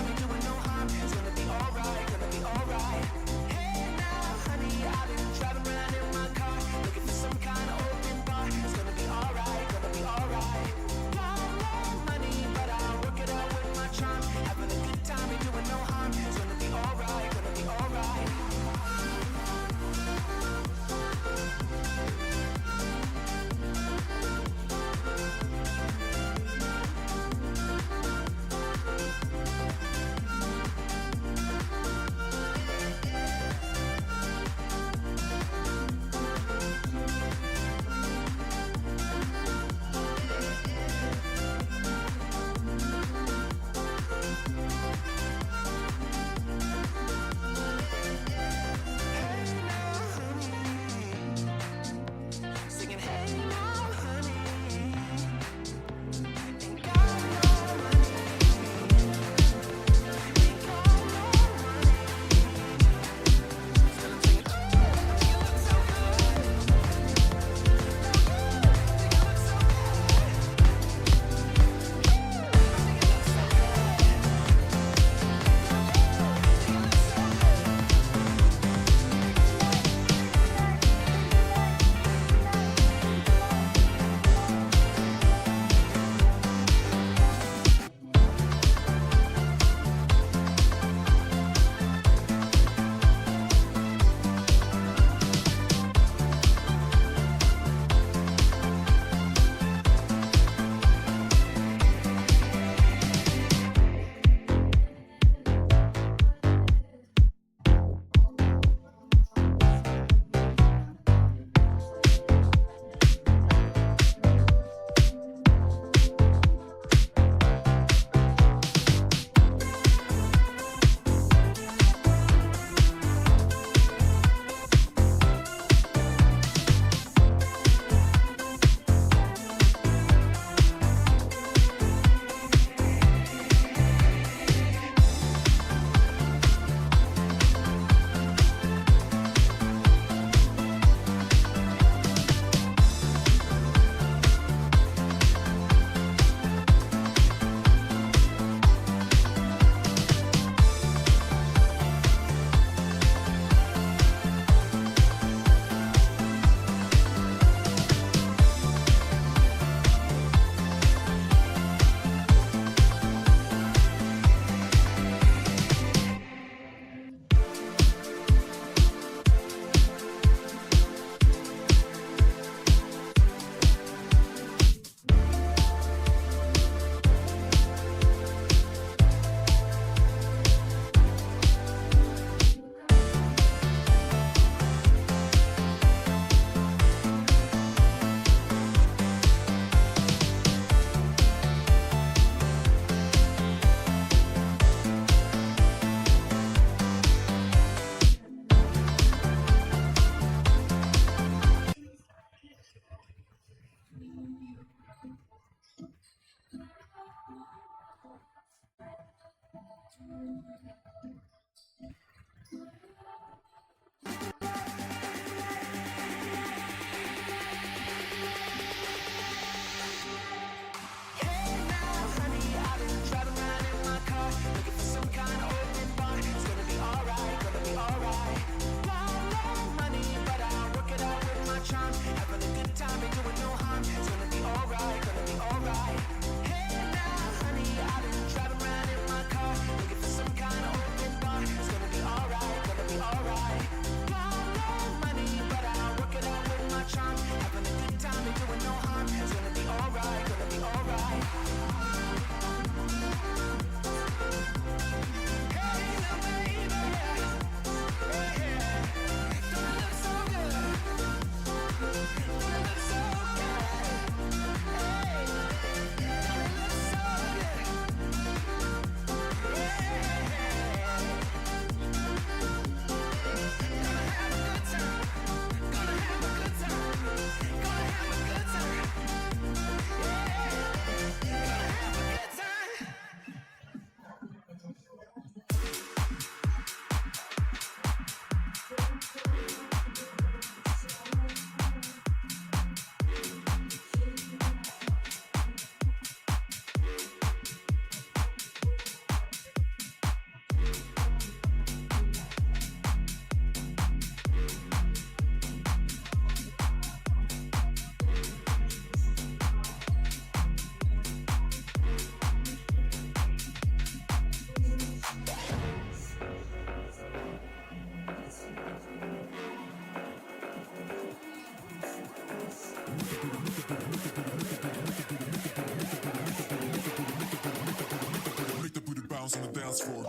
bounce on the dance floor.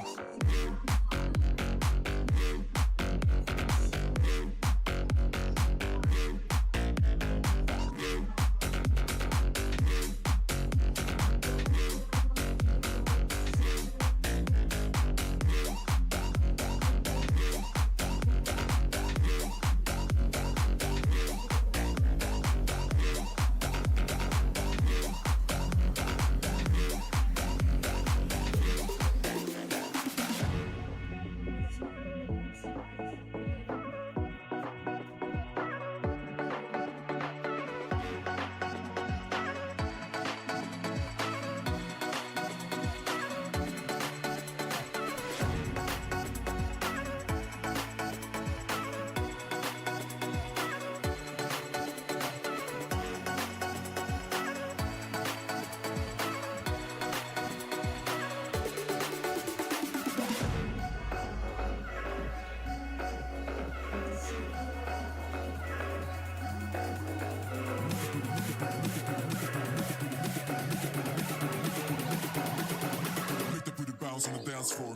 Make the booty bounce on the dance floor.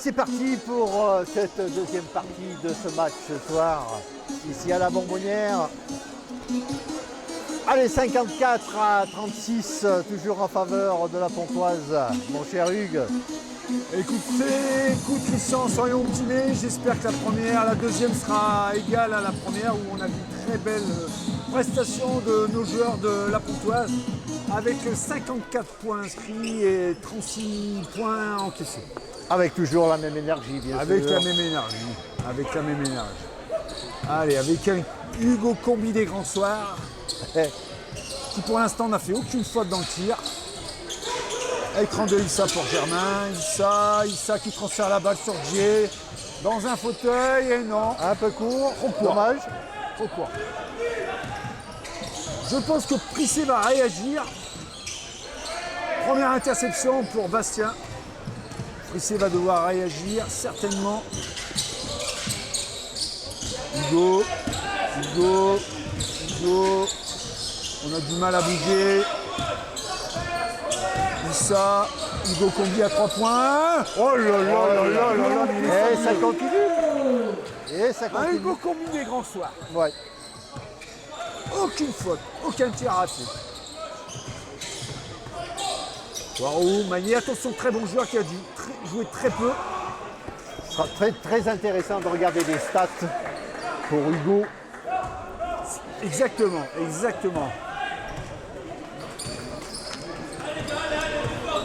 c'est parti pour cette deuxième partie de ce match ce soir, ici à la Bonbonnière. Allez, 54 à 36, toujours en faveur de la Pontoise, mon cher Hugues. Écoute Christian, soyons optimistes. J'espère que la deuxième sera égale à la première où on a vu une très belle prestation de nos joueurs de la Pontoise avec 54 points inscrits et 36 points encaissés. Avec toujours la même énergie, bien sûr. Avec la même énergie. Allez, avec un Hugo Combi des Grands Soirs qui pour l'instant n'a fait aucune faute dans le tir. Écran de Issa pour Germain, Issa qui transfère la balle sur Djé, dans un fauteuil et non. Un peu court, dommage. Trop court. Je pense que Prissé va réagir. Première interception pour Bastien. Prissé va devoir réagir, certainement. Hugo. On a du mal à bouger. Issa, Hugo Combi à 3 points. Oh là là, Et ça continue. un Hugo Combi des Grands Soirs. Ouais. Aucune faute, aucun tir raté. Waouh, Magné, attention, très bon joueur qui a dû jouer très peu. Ce sera très, très intéressant de regarder les stats pour Hugo. Exactement.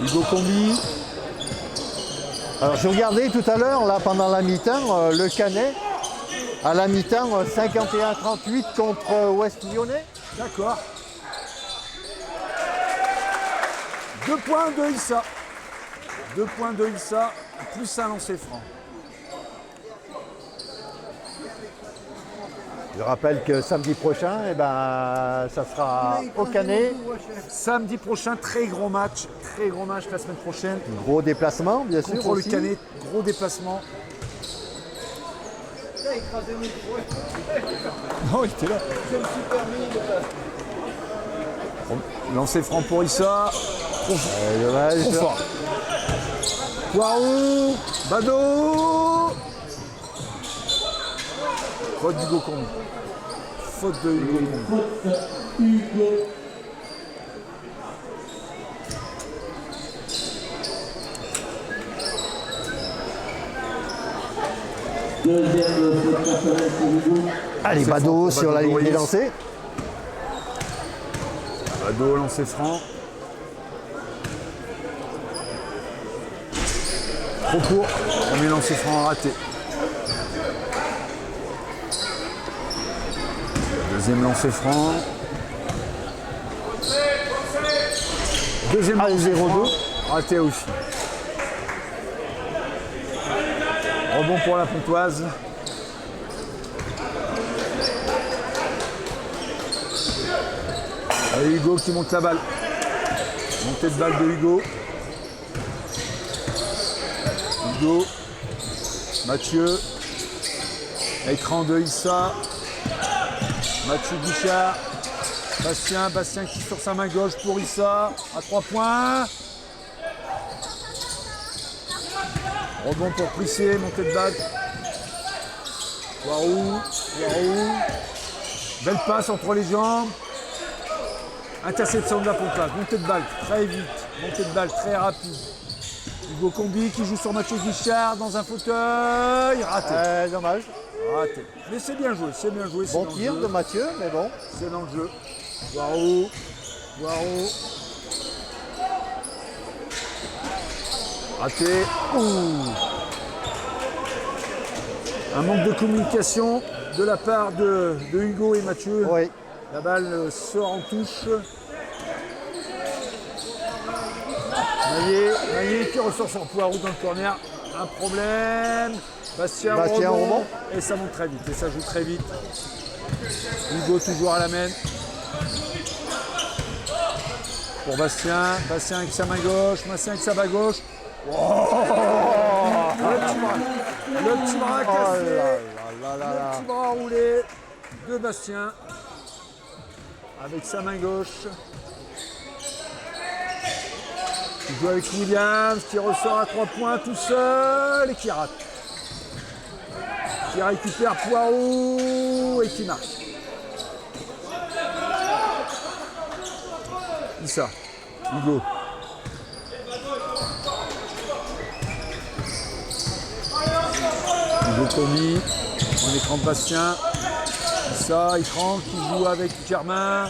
Hugo Combi. Alors je regardais tout à l'heure, là pendant la mi-temps, le Canet, à la mi-temps 51-38 contre Ouest Lyonnais. D'accord. 2 points de Issa. 2 points de Issa, plus un lancer franc. Je rappelle que samedi prochain, ça sera au Canet. Samedi prochain, très gros match la semaine prochaine. Gros déplacement, bien sûr. Contre le aussi. Canet, gros déplacement. Non, il était là. Lancer franc pour Issa. Dommage. Trop fort. Poirot, Bado. Faute d'Hugo Combi. Faute de Hugo Combi. Deuxième faute personnelle pour Hugo. Allez, Bado sur la ligne des lancers. Bado, lancer franc. Trop court. Premier lancer franc raté. Deuxième lancer franc. Deuxième Allez, lancer 0-2. franc. Raté aussi. Rebond pour la Pontoise. Allez, Hugo qui monte la balle. Montée de balle de Hugo. Hugo. Mathieu. Écran de Issa. Mathieu Guichard. Bastien qui sur sa main gauche pour Issa. À 3 points. Rebond pour Prissé, montée de balle. Waouh. Belle passe entre les jambes. Interception de la Pontoise. Montée de balle très vite. Montée de balle très rapide. Hugo Combi qui joue sur Mathieu Guichard dans un fauteuil. Raté. Dommage. Raté. Mais c'est bien joué, c'est bien joué. Bon tir de Mathieu, mais bon. C'est dans le jeu. Waouh. Raté. Ouh. Un manque de communication de la part de Hugo et Mathieu. Oui. La balle sort en touche. Maillet qui ressort son Poirot dans le corner. Un problème. Bastien rebond. Et ça monte très vite. Et ça joue très vite. Hugo toujours à la main. Pour Bastien. Bastien avec sa main gauche. Bastien avec sa main gauche. Oh, le petit bras cassé. Le petit bras roulé de Bastien. Avec sa main gauche. Il joue avec Williams qui ressort à 3 points tout seul et qui rate. Qui récupère Poirot et qui marque. Issa, Hugo. Hugo Commis, en écran de Bastien. Issa, il tranque, qui joue avec Germain.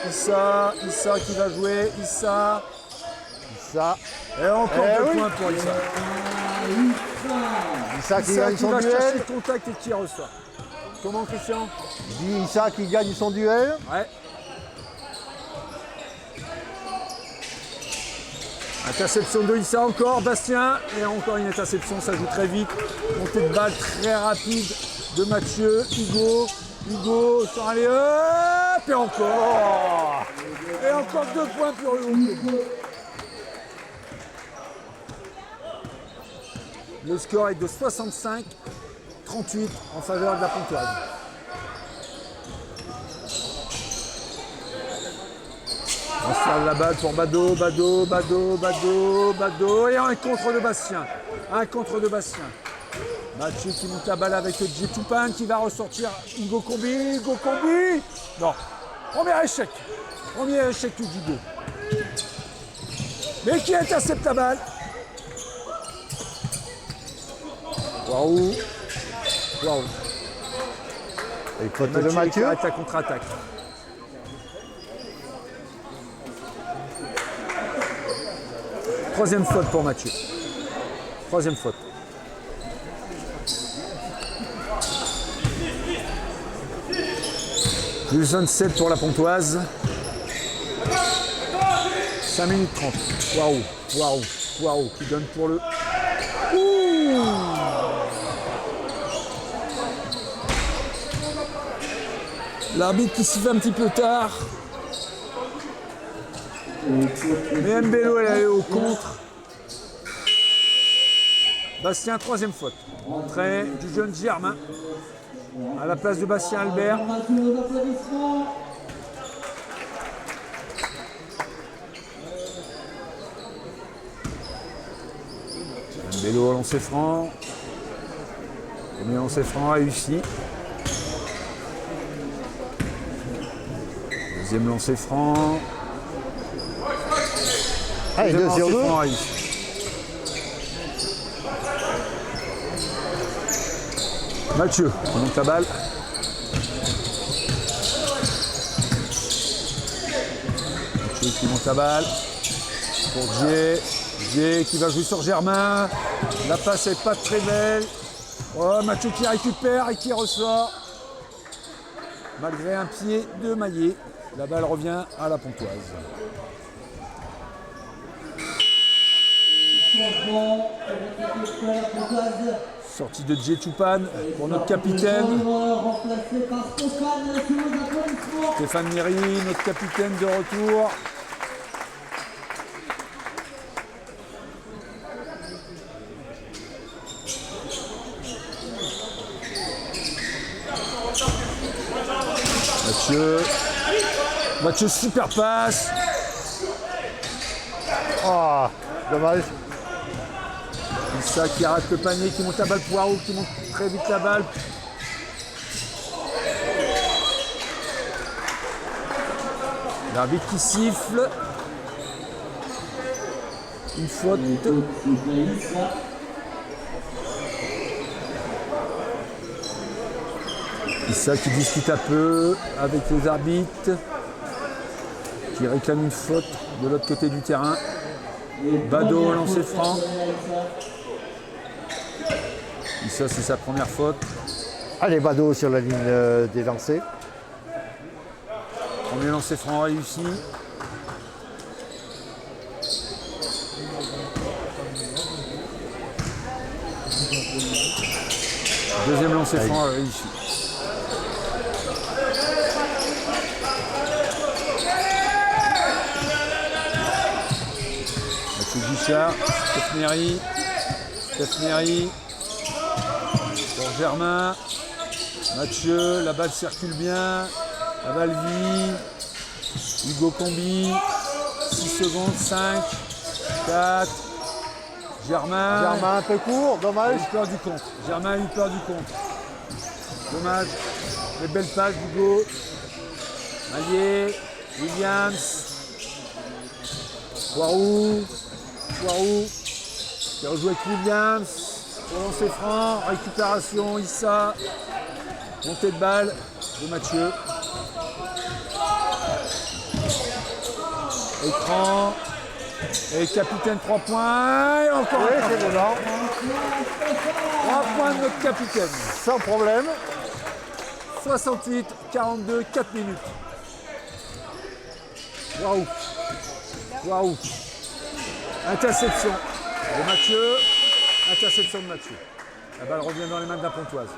Issa qui va jouer. Issa. Et encore 2 points pour Issa. Issa qui Issa gagne qui son va chercher duel. le contact et qui ressort. Comment, Christian? Dit Issa qui gagne son duel. Ouais. Interception de Issa encore, Bastien, et encore une interception, ça joue très vite. Montée de balle très rapide de Mathieu, Hugo, sur aller, hop, et encore 2 points pour Hugo. Le score est de 65-38 en faveur de la Pontoise. On se serve la balle pour Bado, et un contre de Bastien. Mathieu qui monte la balle avec J. Toupin qui va ressortir Hugo Combi. Non, premier échec du Hugo. Mais qui intercepte la balle. Waouh. Et faute de Qui Mathieu. arrête la contre-attaque. Troisième faute pour Mathieu. Troisième faute. Plus 27 pour la Pontoise. 5 minutes 30. Waouh. Qui donne pour le... Ouh. L'arbitre qui s'y fait un petit peu tard. Mais Mbello, elle est allée au contre. Bastien, troisième faute. Entrée du jeune Germain. À la place de Bastien Albert. Mbello au lancer franc. Premier lancer franc réussi. Deuxième lancer franc. Allez, 2 sur 2. Mathieu, on monte la balle. Mathieu qui monte la balle. Pour J qui va jouer sur Germain. La passe n'est pas très belle. Oh, Mathieu qui récupère et qui ressort. Malgré un pied de Maillet, la balle revient à la Pontoise. Sortie de J. Toupin pour notre capitaine. Stéphane Méry, notre capitaine de retour. Mathieu, super passe. Oh, dommage. Issa qui rate le panier, qui monte la balle, Poirot qui monte très vite la balle. L'arbitre qui siffle. Une faute. Issa qui discute un peu avec les arbitres, qui réclame une faute de l'autre côté du terrain. Bado au lancer franc. Issa, c'est sa première faute. Allez, Bado sur la ligne des lancers. Premier lancer franc réussi. Deuxième lancer franc réussi. Mathieu Guichard, Steph Méry. Pour Germain. Mathieu, la balle circule bien. La balle vit. Hugo Combi. 6 secondes, 5. 4. Germain. Germain un peu court, a dommage. eu peur du contre. Germain a eu peur du contre. Dommage. Les belles passes d'Hugo. Mallier. Williams. Poirou. Qui rejoue avec Williams. Pour lancer franc. Récupération. Issa. Montée de balle de Mathieu. Écran. Et capitaine 3 points. Et encore Oui, un c'est point. dedans. 3 points de notre capitaine. Sans problème. 68, 42, 4 minutes. Waouh. Interception de Mathieu. Interception de Mathieu. La balle revient dans les mains de la Pontoise.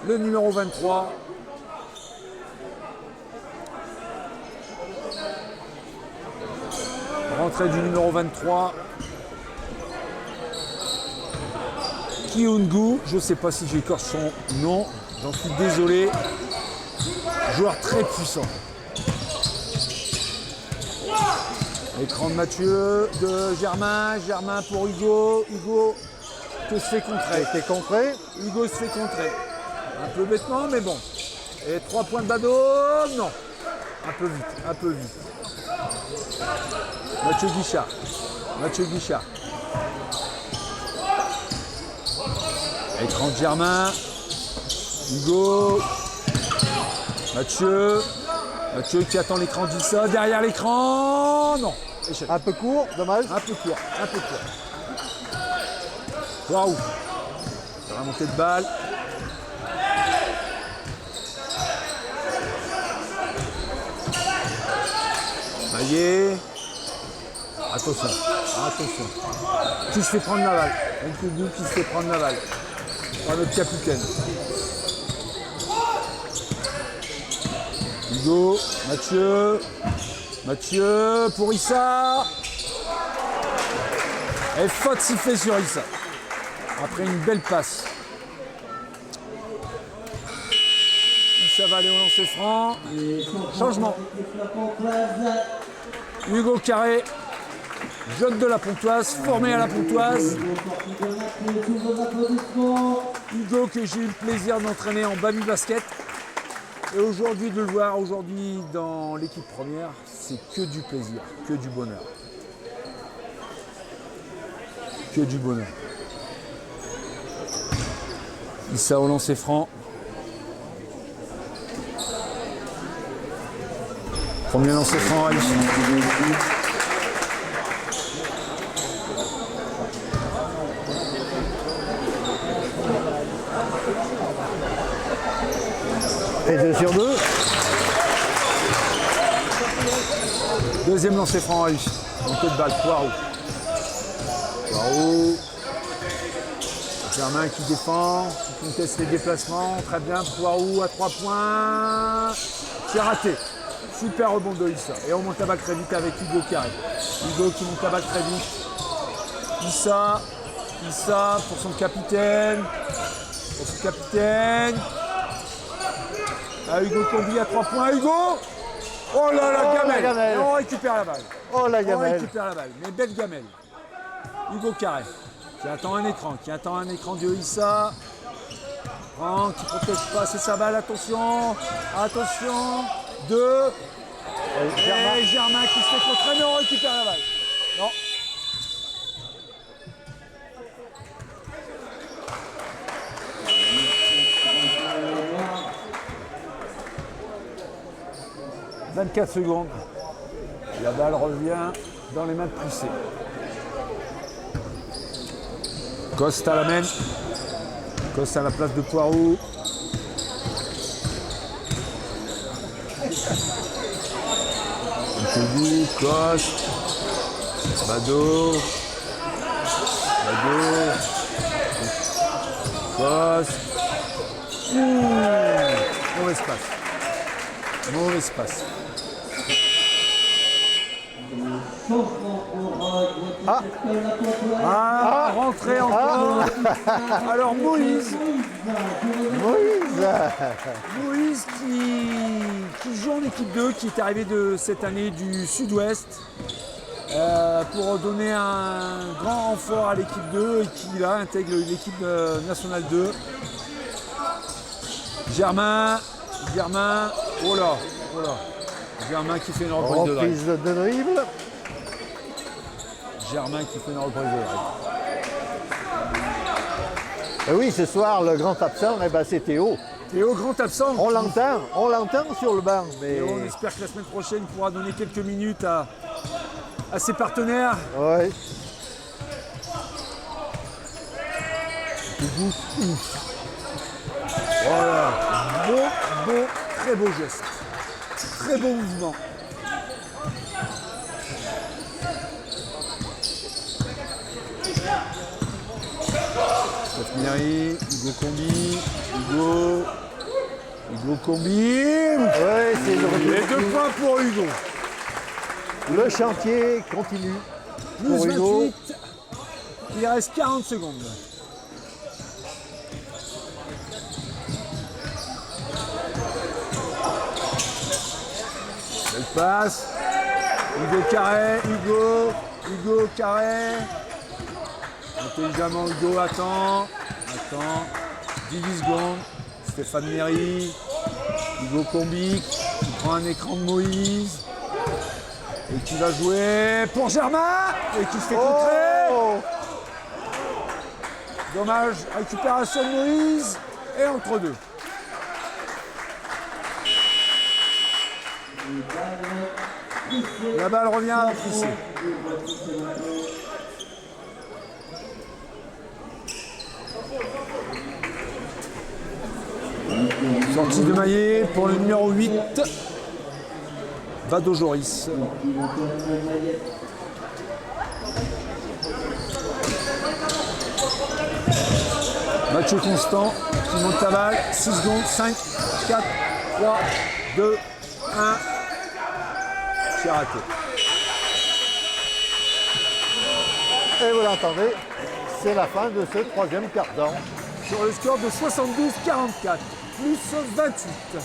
Le numéro 23. Rentrée du numéro 23. Kiungu, je ne sais pas si j'écorche son nom, j'en suis désolé. Joueur très puissant. Écran de Mathieu, de Germain, Germain pour Hugo. Hugo que se fait contrer. C'est contré. Hugo se fait contrer. Un peu bêtement, mais bon. Et 3 points de Bado, non. Un peu vite. Mathieu Guichard. Écran de Germain. Hugo. Mathieu qui attend l'écran d'Issa. Derrière l'écran. Non. Échec. Un peu court, dommage. Un peu court. Waouh. Sur la montée de balle. Maillet. Attention. Qui se fait prendre la balle? Nkougou qui se fait prendre la balle. Par notre capitaine. Hugo, Mathieu pour Issa. Et faute sifflée sur Issa. Après une belle passe. Issa va aller au lancer franc. Changement. Hugo Carré, jeune de la Pontoise, formé à la Pontoise. Hugo que j'ai eu le plaisir d'entraîner en Bami Basket. Et aujourd'hui, de le voir aujourd'hui dans l'équipe première, c'est que du plaisir, que du bonheur. Issa au lancer franc. Premier lancer franc à Issa. Et 2 sur 2. Deuxième lancer franc à Issa. Montée de balle, Poirou. Germain qui défend, qui conteste les déplacements. Très bien, Poirou à 3 points. C'est raté. Super rebond de Issa. Et on monte la balle très vite avec Hugo Carré. Hugo qui monte la balle très vite. Issa pour son capitaine. Ah, Hugo Combi à 3 points. Hugo! Oh là là, gamelle. la gamelle. Et on récupère la balle. Oh la gamelle. Mais belle gamelle. Hugo Carré qui attend un écran de Issa. Franck qui protège pas, c'est sa balle, attention. 2. Et Germain qui se fait contrer, mais on récupère la balle. Non. « 24 secondes. La balle revient dans les mains de Prissé. Costa l'amène. Costa à la place de Poirou. Nkougou, Coste. Bado. Coste. Mauvais espace. Rentrée encore. Alors Moïse qui joue en équipe 2, qui est arrivé de cette année du Sud-Ouest. pour donner un grand renfort à l'équipe 2 et qui là intègre l'équipe nationale 2. Germain, oh là. Germain qui fait une reprise de drive. Reprise de dribble. Germain qui fait une reprise de drive. Et oui, ce soir, le grand absent, eh ben, c'est Théo. Théo, grand absent. On l'entend sur le banc. Mais... Et on espère que la semaine prochaine, il pourra donner quelques minutes à ses partenaires. Ouais. Voilà. Très beau geste. Très beau mouvement. Minari, Hugo Combi, Hugo Combi. Ouais, c'est le Et retour. 2 points pour Hugo. Le chantier continue. Plus Pour Hugo. 28. Il reste 40 secondes. Belle passe. Hugo Carré, Hugo Carré. Intelligemment Hugo attend. 18 secondes. Stéphane Méry. Hugo Combi qui prend un écran de Moïse. Et qui va jouer pour Germain. Et qui se fait contrer. Oh, Dommage. Récupération de Moïse. Et entre deux. La balle revient à Prissé. Sortie de Maillet pour le numéro 8. Vado Joris. Mathieu Constant qui monte la balle. 6 secondes. 5, 4, 3, 2, 1. C'est raté. et vous l'entendez, c'est la fin de ce troisième quart-temps. Sur le score de 72-44, plus 28.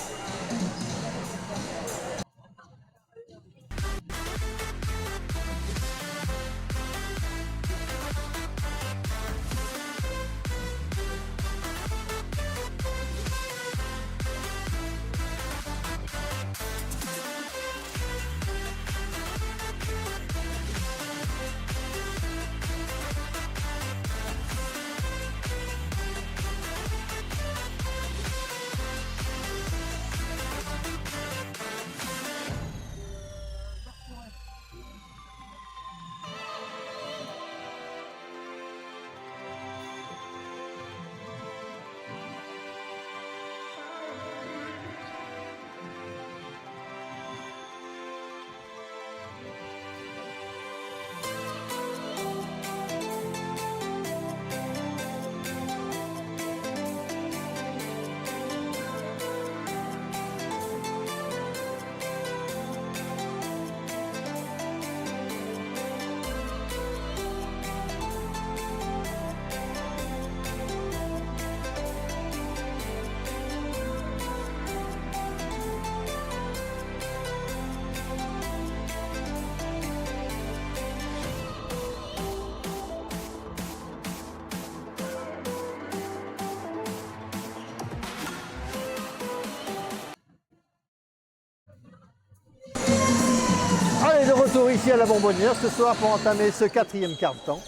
Allez, de retour ici à la Bonbonnière ce soir pour entamer ce quatrième quart-temps.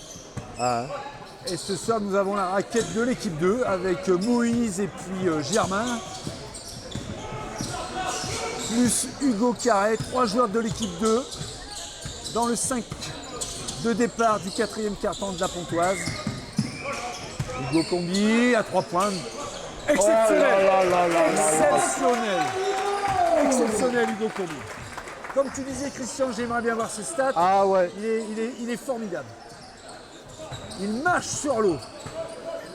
Et ce soir, nous avons la raquette de l'équipe 2 avec Moïse et puis Germain. Plus Hugo Carré, 3 joueurs de l'équipe 2 dans le 5 de départ du quatrième quart-temps de la Pontoise. Hugo Combi à 3 points. Exceptionnel! Exceptionnel! Exceptionnel Hugo Combi. Comme tu disais Christian, j'aimerais bien voir ses stats. Ah ouais. Il est formidable. Il marche sur l'eau.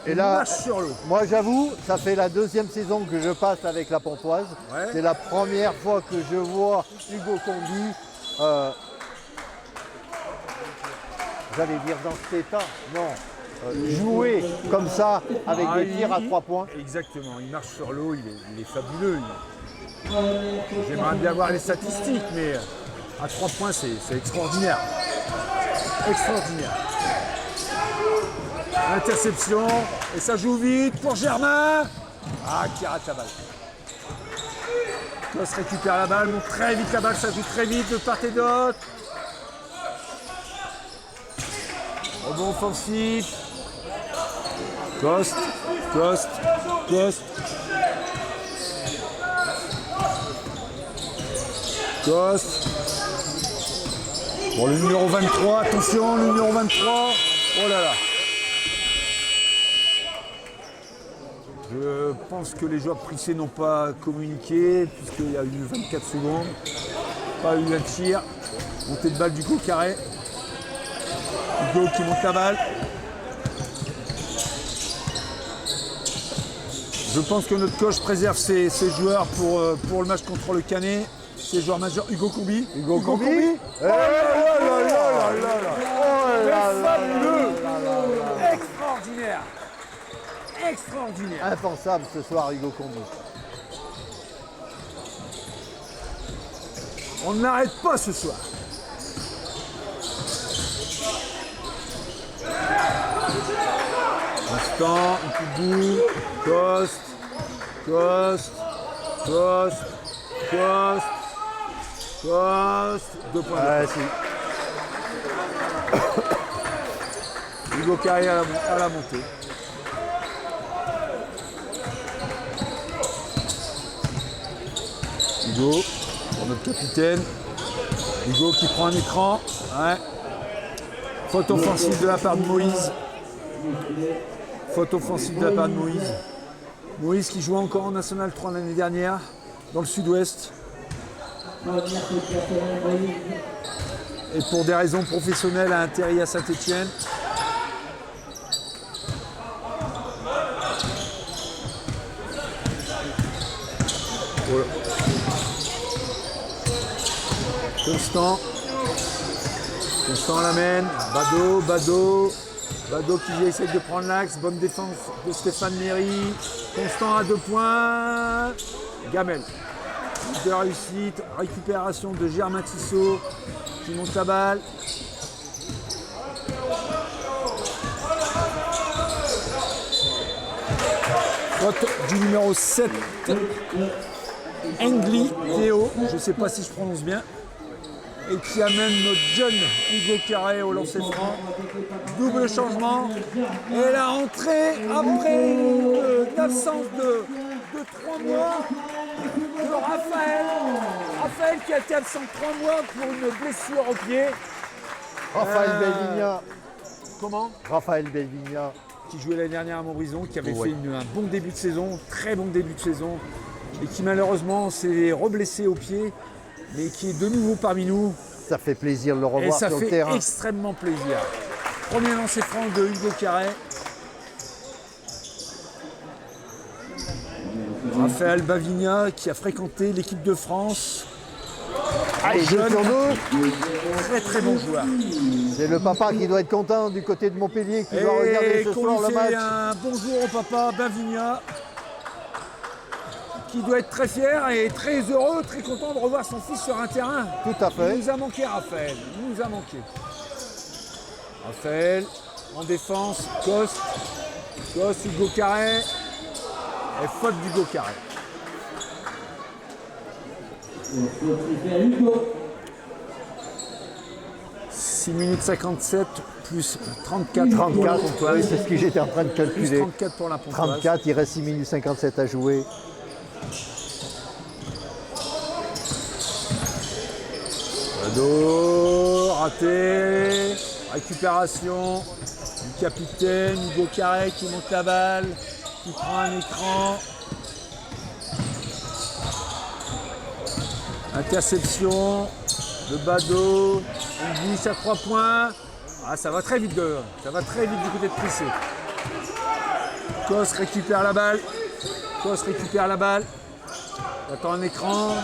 Et Il là, marche sur l'eau. moi j'avoue, ça fait la deuxième saison que je passe avec la Pontoise. Ouais. C'est la première fois que je vois Hugo Combi, j'allais dire dans cet état, non, jouer comme ça avec des tirs à 3 points. Exactement, il marche sur l'eau, il est fabuleux. J'aimerais bien voir les statistiques, mais à 3 points, c'est extraordinaire. Extraordinaire. Interception. Et ça joue vite pour Germain. Ah, qui rate la balle. Kos récupère la balle, monte très vite la balle, ça joue très vite de part et d'autre. Rebond offensif. Coste. Coste. Bon, le numéro 23, attention, le numéro 23. Oh là là. Je pense que les joueurs prissés n'ont pas communiqué, puisqu'il y a eu 24 secondes. Pas eu un tir. Montée de balle du Hugo Carré. Hugo qui monte la balle. Je pense que notre coach préserve ses joueurs pour le match contre le Canet. Ses joueurs majeurs, Hugo Combi. Hugo Combi. Oh là là. Extraordinaire. Extraordinaire. Impensable ce soir, Hugo Combi. On n'arrête pas ce soir. Instant, un coup de bout. Coste. 2 points. Ouais, si. Hugo Carré à la montée. Hugo, pour notre capitaine. Hugo qui prend un écran. Ouais. Faute offensive de la part de Moïse. Moïse qui jouait encore en National 3 l'année dernière, dans le sud-ouest. Et pour des raisons professionnelles a atterri à Saint-Étienne. Voilà. Constant l'amène. Bado qui essaie de prendre l'axe. Bonne défense de Stéphane Méry. Constant à 2 points. Gamel. De réussite. Récupération de Germain Tissot qui monte la balle. Faute du numéro 7. Engli Théo. Je ne sais pas si je prononce bien. Et qui amène notre jeune Hugo Carré au lancer franc. Double changement. Et la rentrée après une absence de 3 mois de Raphaël. Raphaël qui a été absent 3 mois pour une blessure au pied. Raphaël Belvigna. Comment ? Raphaël Belvigna. Qui jouait l'année dernière à Montbrison, qui avait fait un bon début de saison, très bon début de saison, et qui malheureusement s'est reblessé au pied, mais qui est de nouveau parmi nous. Ça fait plaisir de le Et revoir ça sur le fait terrain. extrêmement plaisir. Premier lancer franc de Hugo Carré. Raphaël Bavigna qui a fréquenté l'équipe de France. Allez, Jeune, sur nous. très très bon joueur. C'est le papa qui doit être content du côté de Montpellier qui Et doit regarder ce qu'on soir lui le fait match. un bonjour au papa Bavigna, qui doit être très fier et très heureux, très content de revoir son fils sur un terrain. Tout à fait. Il nous a manqué Raphaël, il nous a manqué. Raphaël, en défense, Coste, Hugo Carré, et faute d'Hugo Carré. 6 minutes 57 plus 34. 34, Pontoise. oui, c'est ce que j'étais en train de Plus calculer. 34 pour la Pontoise. 34, il reste 6 minutes 57 à jouer. Bado, raté. Récupération du capitaine Hugo Carré qui monte la balle, qui prend un écran. Interception de Bado. On glisse à 3 points. Ah, ça va très vite du côté de Prissé. Kos récupère la balle. Il attend un écran.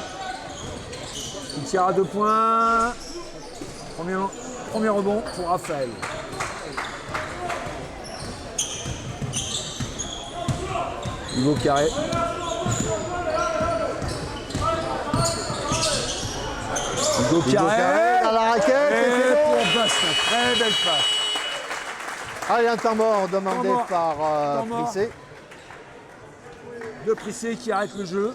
Il tire à 2 points. Premier rebond pour Raphaël. Hugo Carré. Hugo Carré à la raquette. Et pour Bastien, très belle passe. Allez, un temps mort demandé Temps mort. par Temps mort. Prissé. De Prissé qui arrête le jeu.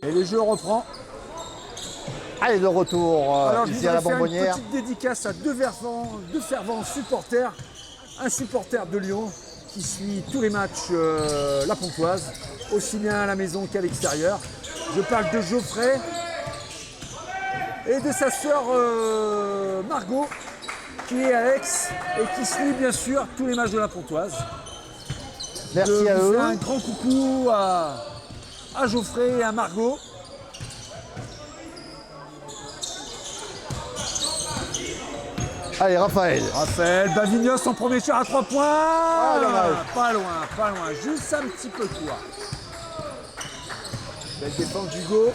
Et le jeu reprend. Allez, de retour Alors je ici à la voudrais faire une Bonbonnière. petite dédicace à deux fervents supporters. Un supporter de Lyon qui suit tous les matchs la Pontoise, aussi bien à la maison qu'à l'extérieur. Je parle de Geoffrey et de sa sœur Margot qui est à Aix et qui suit bien sûr tous les matchs de la Pontoise. Merci Je à vous eux. fais un grand coucou à Geoffrey et à Margot. Allez, Raphaël. Raphaël, Bavignos en premier tir à 3 points. dommage. Pas loin, juste un petit peu quoi. Belle défense d'Hugo.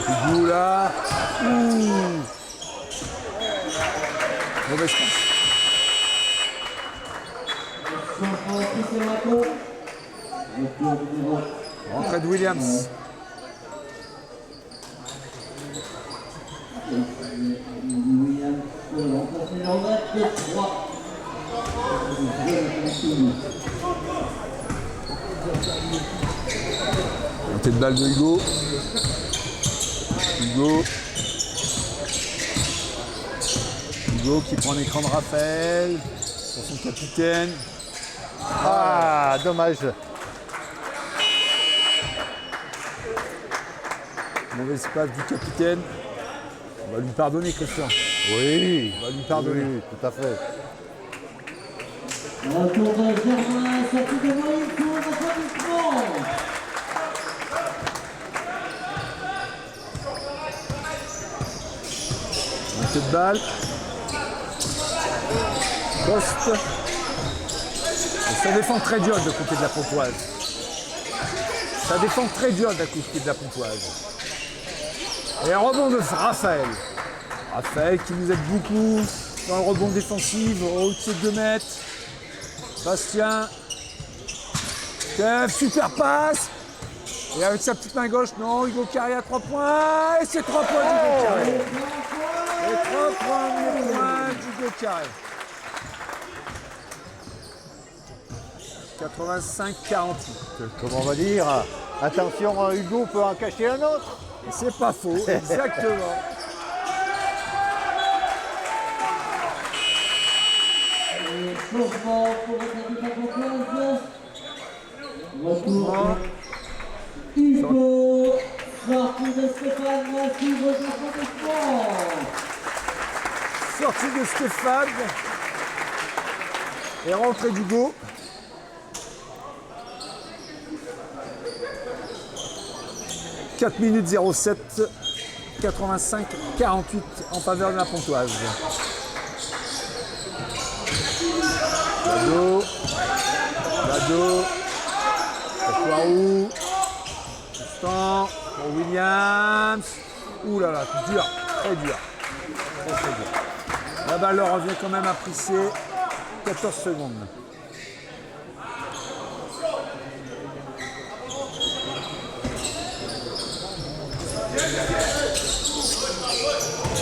Hugo là. Ouh. Mauvaise passe. Rentrée de Williams. Montée de balle de Hugo. Hugo qui prend l'écran de Raphaël pour son capitaine. Ah, dommage. Mauvaise passe du capitaine. On va lui pardonner, Christian. Oui. On va lui pardonner. Oui, tout à fait. Retour de Germain, sortie de Moïse, tour d'applaudissement. Montée de balle. Poste. Et ça défend très dur de côté de la Pontoise. Ça défend très dur de côté de la Pontoise. Et un rebond de Raphaël. Raphaël qui nous aide beaucoup dans le rebond défensif, au-dessus de 2 mètres. Bastien. Steph, super passe. Et avec sa petite main gauche, non, Hugo Carré à 3 points. Et c'est 3 points d'Hugo Carré. Et 3 points d'Hugo Carré. 85-48. Comment on va dire? Attention, Hugo peut en cacher un autre. Et c'est pas faux, exactement. Changement pour l'équipe Pontoise. Retour. Hugo, sortie de Stéphane, suivre d'applaudissement. Sortie de Stéphane. Et rentrée d'Hugo. « 4 minutes 07, 85-48 en faveur de la Pontoise. » Bado, Poirou, Constant, pour Williams. Ouh là là, dur, très dur. Très dur. La balle leur revient quand même à Prissé. 14 secondes.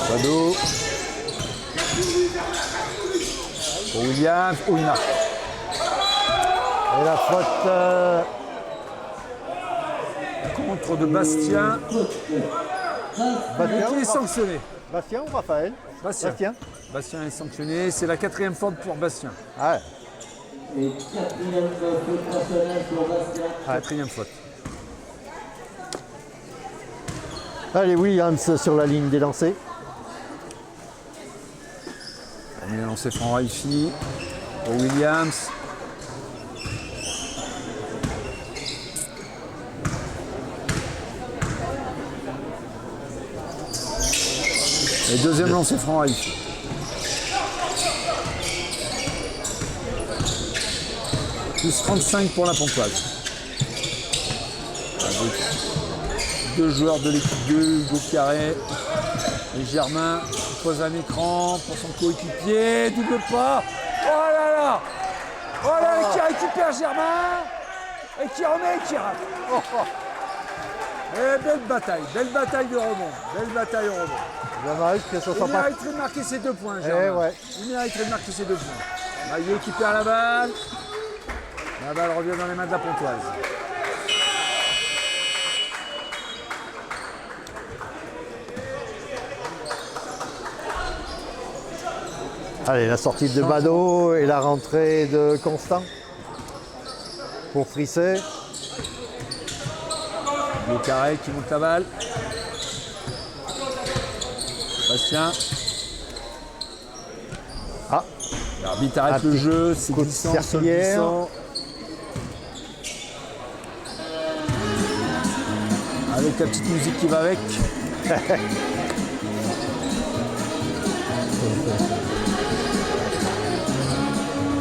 Shadow. Pour Williams. Oh, il marque. Et la faute Contre de Bastien. Bastien, Qui est sanctionné. Bastien ou Raphaël? Bastien. Bastien est sanctionné. C'est la 4e faute pour Bastien. Ah ouais. Et 4e faute personnelle sur Bastien. 4e faute. Allez, Williams sur la ligne des lancers. On est lancé franc Raifi pour Williams. Et deuxième lancé franc Raifi. Plus 35 pour la Pontoise. Avec 2 joueurs de l'équipe 2, Hugo Carré et Germain qui pose un écran pour son coéquipier, double pas. Oh là là! Oh là là, qui récupère Germain et qui remet et qui rate. Oh, oh. Et belle bataille de rebond, belle bataille au rebond. Dommage que ça Il soit pas. mériterait de marquer ses 2 points, Germain. Eh ouais. Il mériterait de marquer ses 2 points. Maillot qui perd la balle. La balle revient dans les mains de la Pontoise. Allez, la sortie de Bado et la rentrée de Constant pour Frisset. Le carré qui monte la balle. Bastien. Ah, L'arbitre arrête Un le petit jeu. C'est coup de glissant, sol serpillière. glissant. Avec la petite musique qui va avec.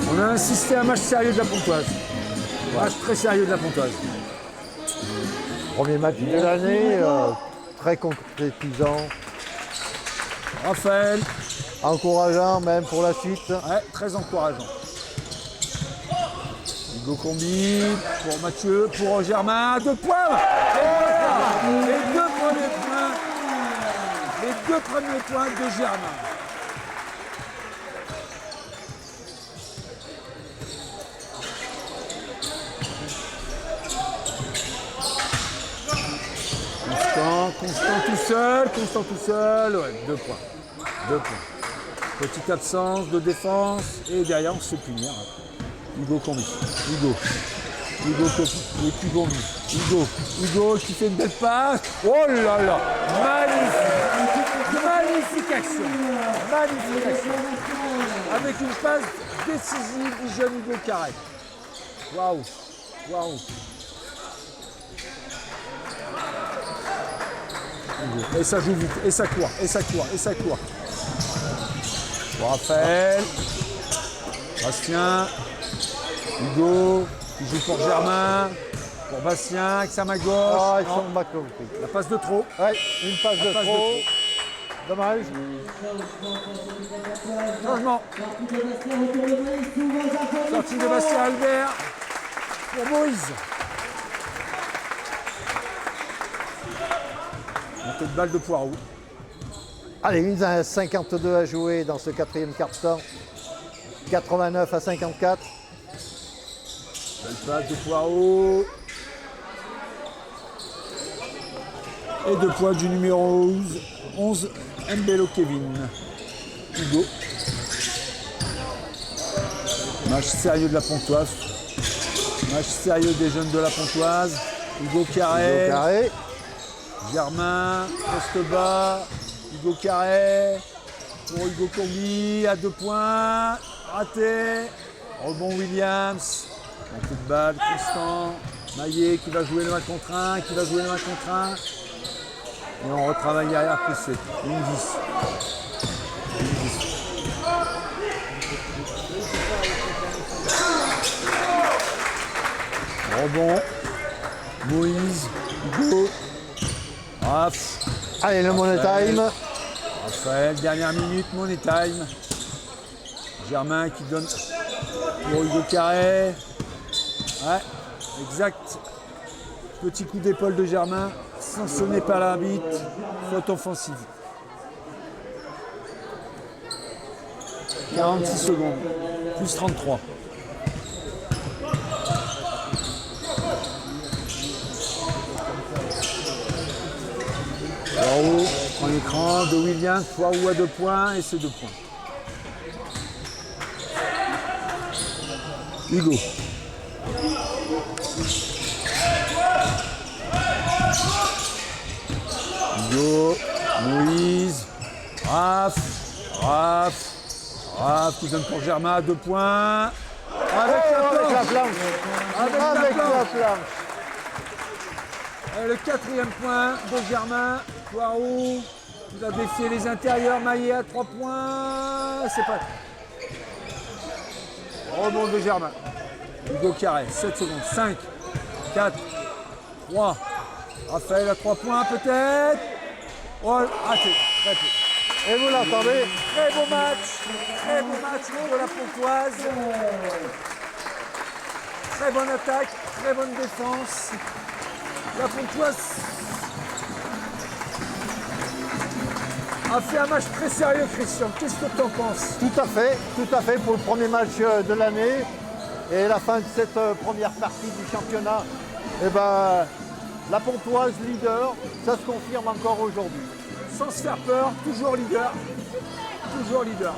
On a insisté à un match sérieux de la Pontoise. Un match très sérieux de la Pontoise. premier match de l'année, très concrétisant, Raphaël, encourageant même pour la suite. ouais, très encourageant. Hugo Combi pour Mathieu, pour Germain, 2 points. Les 2 premiers points. Les 2 premiers points de Germain. Constant tout seul, ouais, 2 points. 2 points. Petite absence de défense et derrière on se fait punir. Hugo Combi. Hugo Combi. Hugo qui fait une belle passe. Oh là là, magnifique action. Magnifique action. Avec une passe décisive du jeune Hugo Carré. Waouh. Et ça joue vite, et ça court. Pour Raphaël, Bastien, Hugo, qui joue pour Germain, pour Bastien, avec sa main gauche. Ah, ils Non, sont mal compris. la passe de trop. Ouais, une passe de passe de trop. trop. Dommage. Changement. Sortie de Bastien Albert pour Moïse. Montée de balle de Poirot. Allez, 1,52 à jouer dans ce quatrième quart-temps. 89 à 54. Belle passe de Poirot. Et 2 points du numéro 11, Mbello Kevin. Hugo. Match sérieux de la Pontoise. Match sérieux des jeunes de la Pontoise. Hugo Carré. Hugo Carré. Germain, poste bas. Hugo Carré. Pour Hugo Combi à 2 points. Raté. Rebond Williams. Montée de balle, Constant. Maillet qui va jouer le 1 contre 1. Et on retravaille derrière poussé. Une 10. Rebond. Moïse. Hugo. Raph. Allez, le money time. Raphaël, dernière minute, money time. Germain qui donne pour Hugo Carré. Ouais, exact. Petit coup d'épaule de Germain, sanctionné par l'arbitre, faute offensive. 46 secondes, plus 33. Poirot prend l'écran de Williams, Poirot à 2 points et c'est 2 points. Hugo. Hugo, Moïse, Raph qui donne pour Germain à 2 points. Avec la planche. Avec la planche. Et le 4e point de Germain. Poirot, il a défié les intérieurs. Maillet à 3 points. C'est pas. Rebond de Germain. Hugo Carré, 7 secondes. 5, 4, 3. Raphaël à 3 points peut-être. Oh, raté. Très peu. Et vous l'entendez? Très beau match contre la Pontoise. Très bonne attaque, très bonne défense. La Pontoise a fait un match très sérieux, Christian. Qu'est-ce que tu en penses? Tout à fait pour le premier match de l'année. Et la fin de cette première partie du championnat, eh ben, la Pontoise leader, ça se confirme encore aujourd'hui. Sans se faire peur, toujours leader. Toujours leader.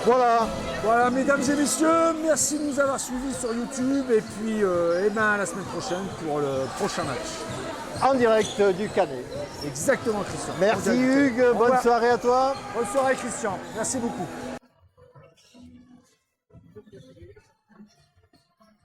Voilà, mesdames et messieurs, merci de nous avoir suivis sur YouTube. Et puis, à la semaine prochaine pour le prochain match. En direct du Canet. Exactement, Christian. Merci Hugues, bonne soirée à toi. Bonne soirée, Christian. Merci beaucoup.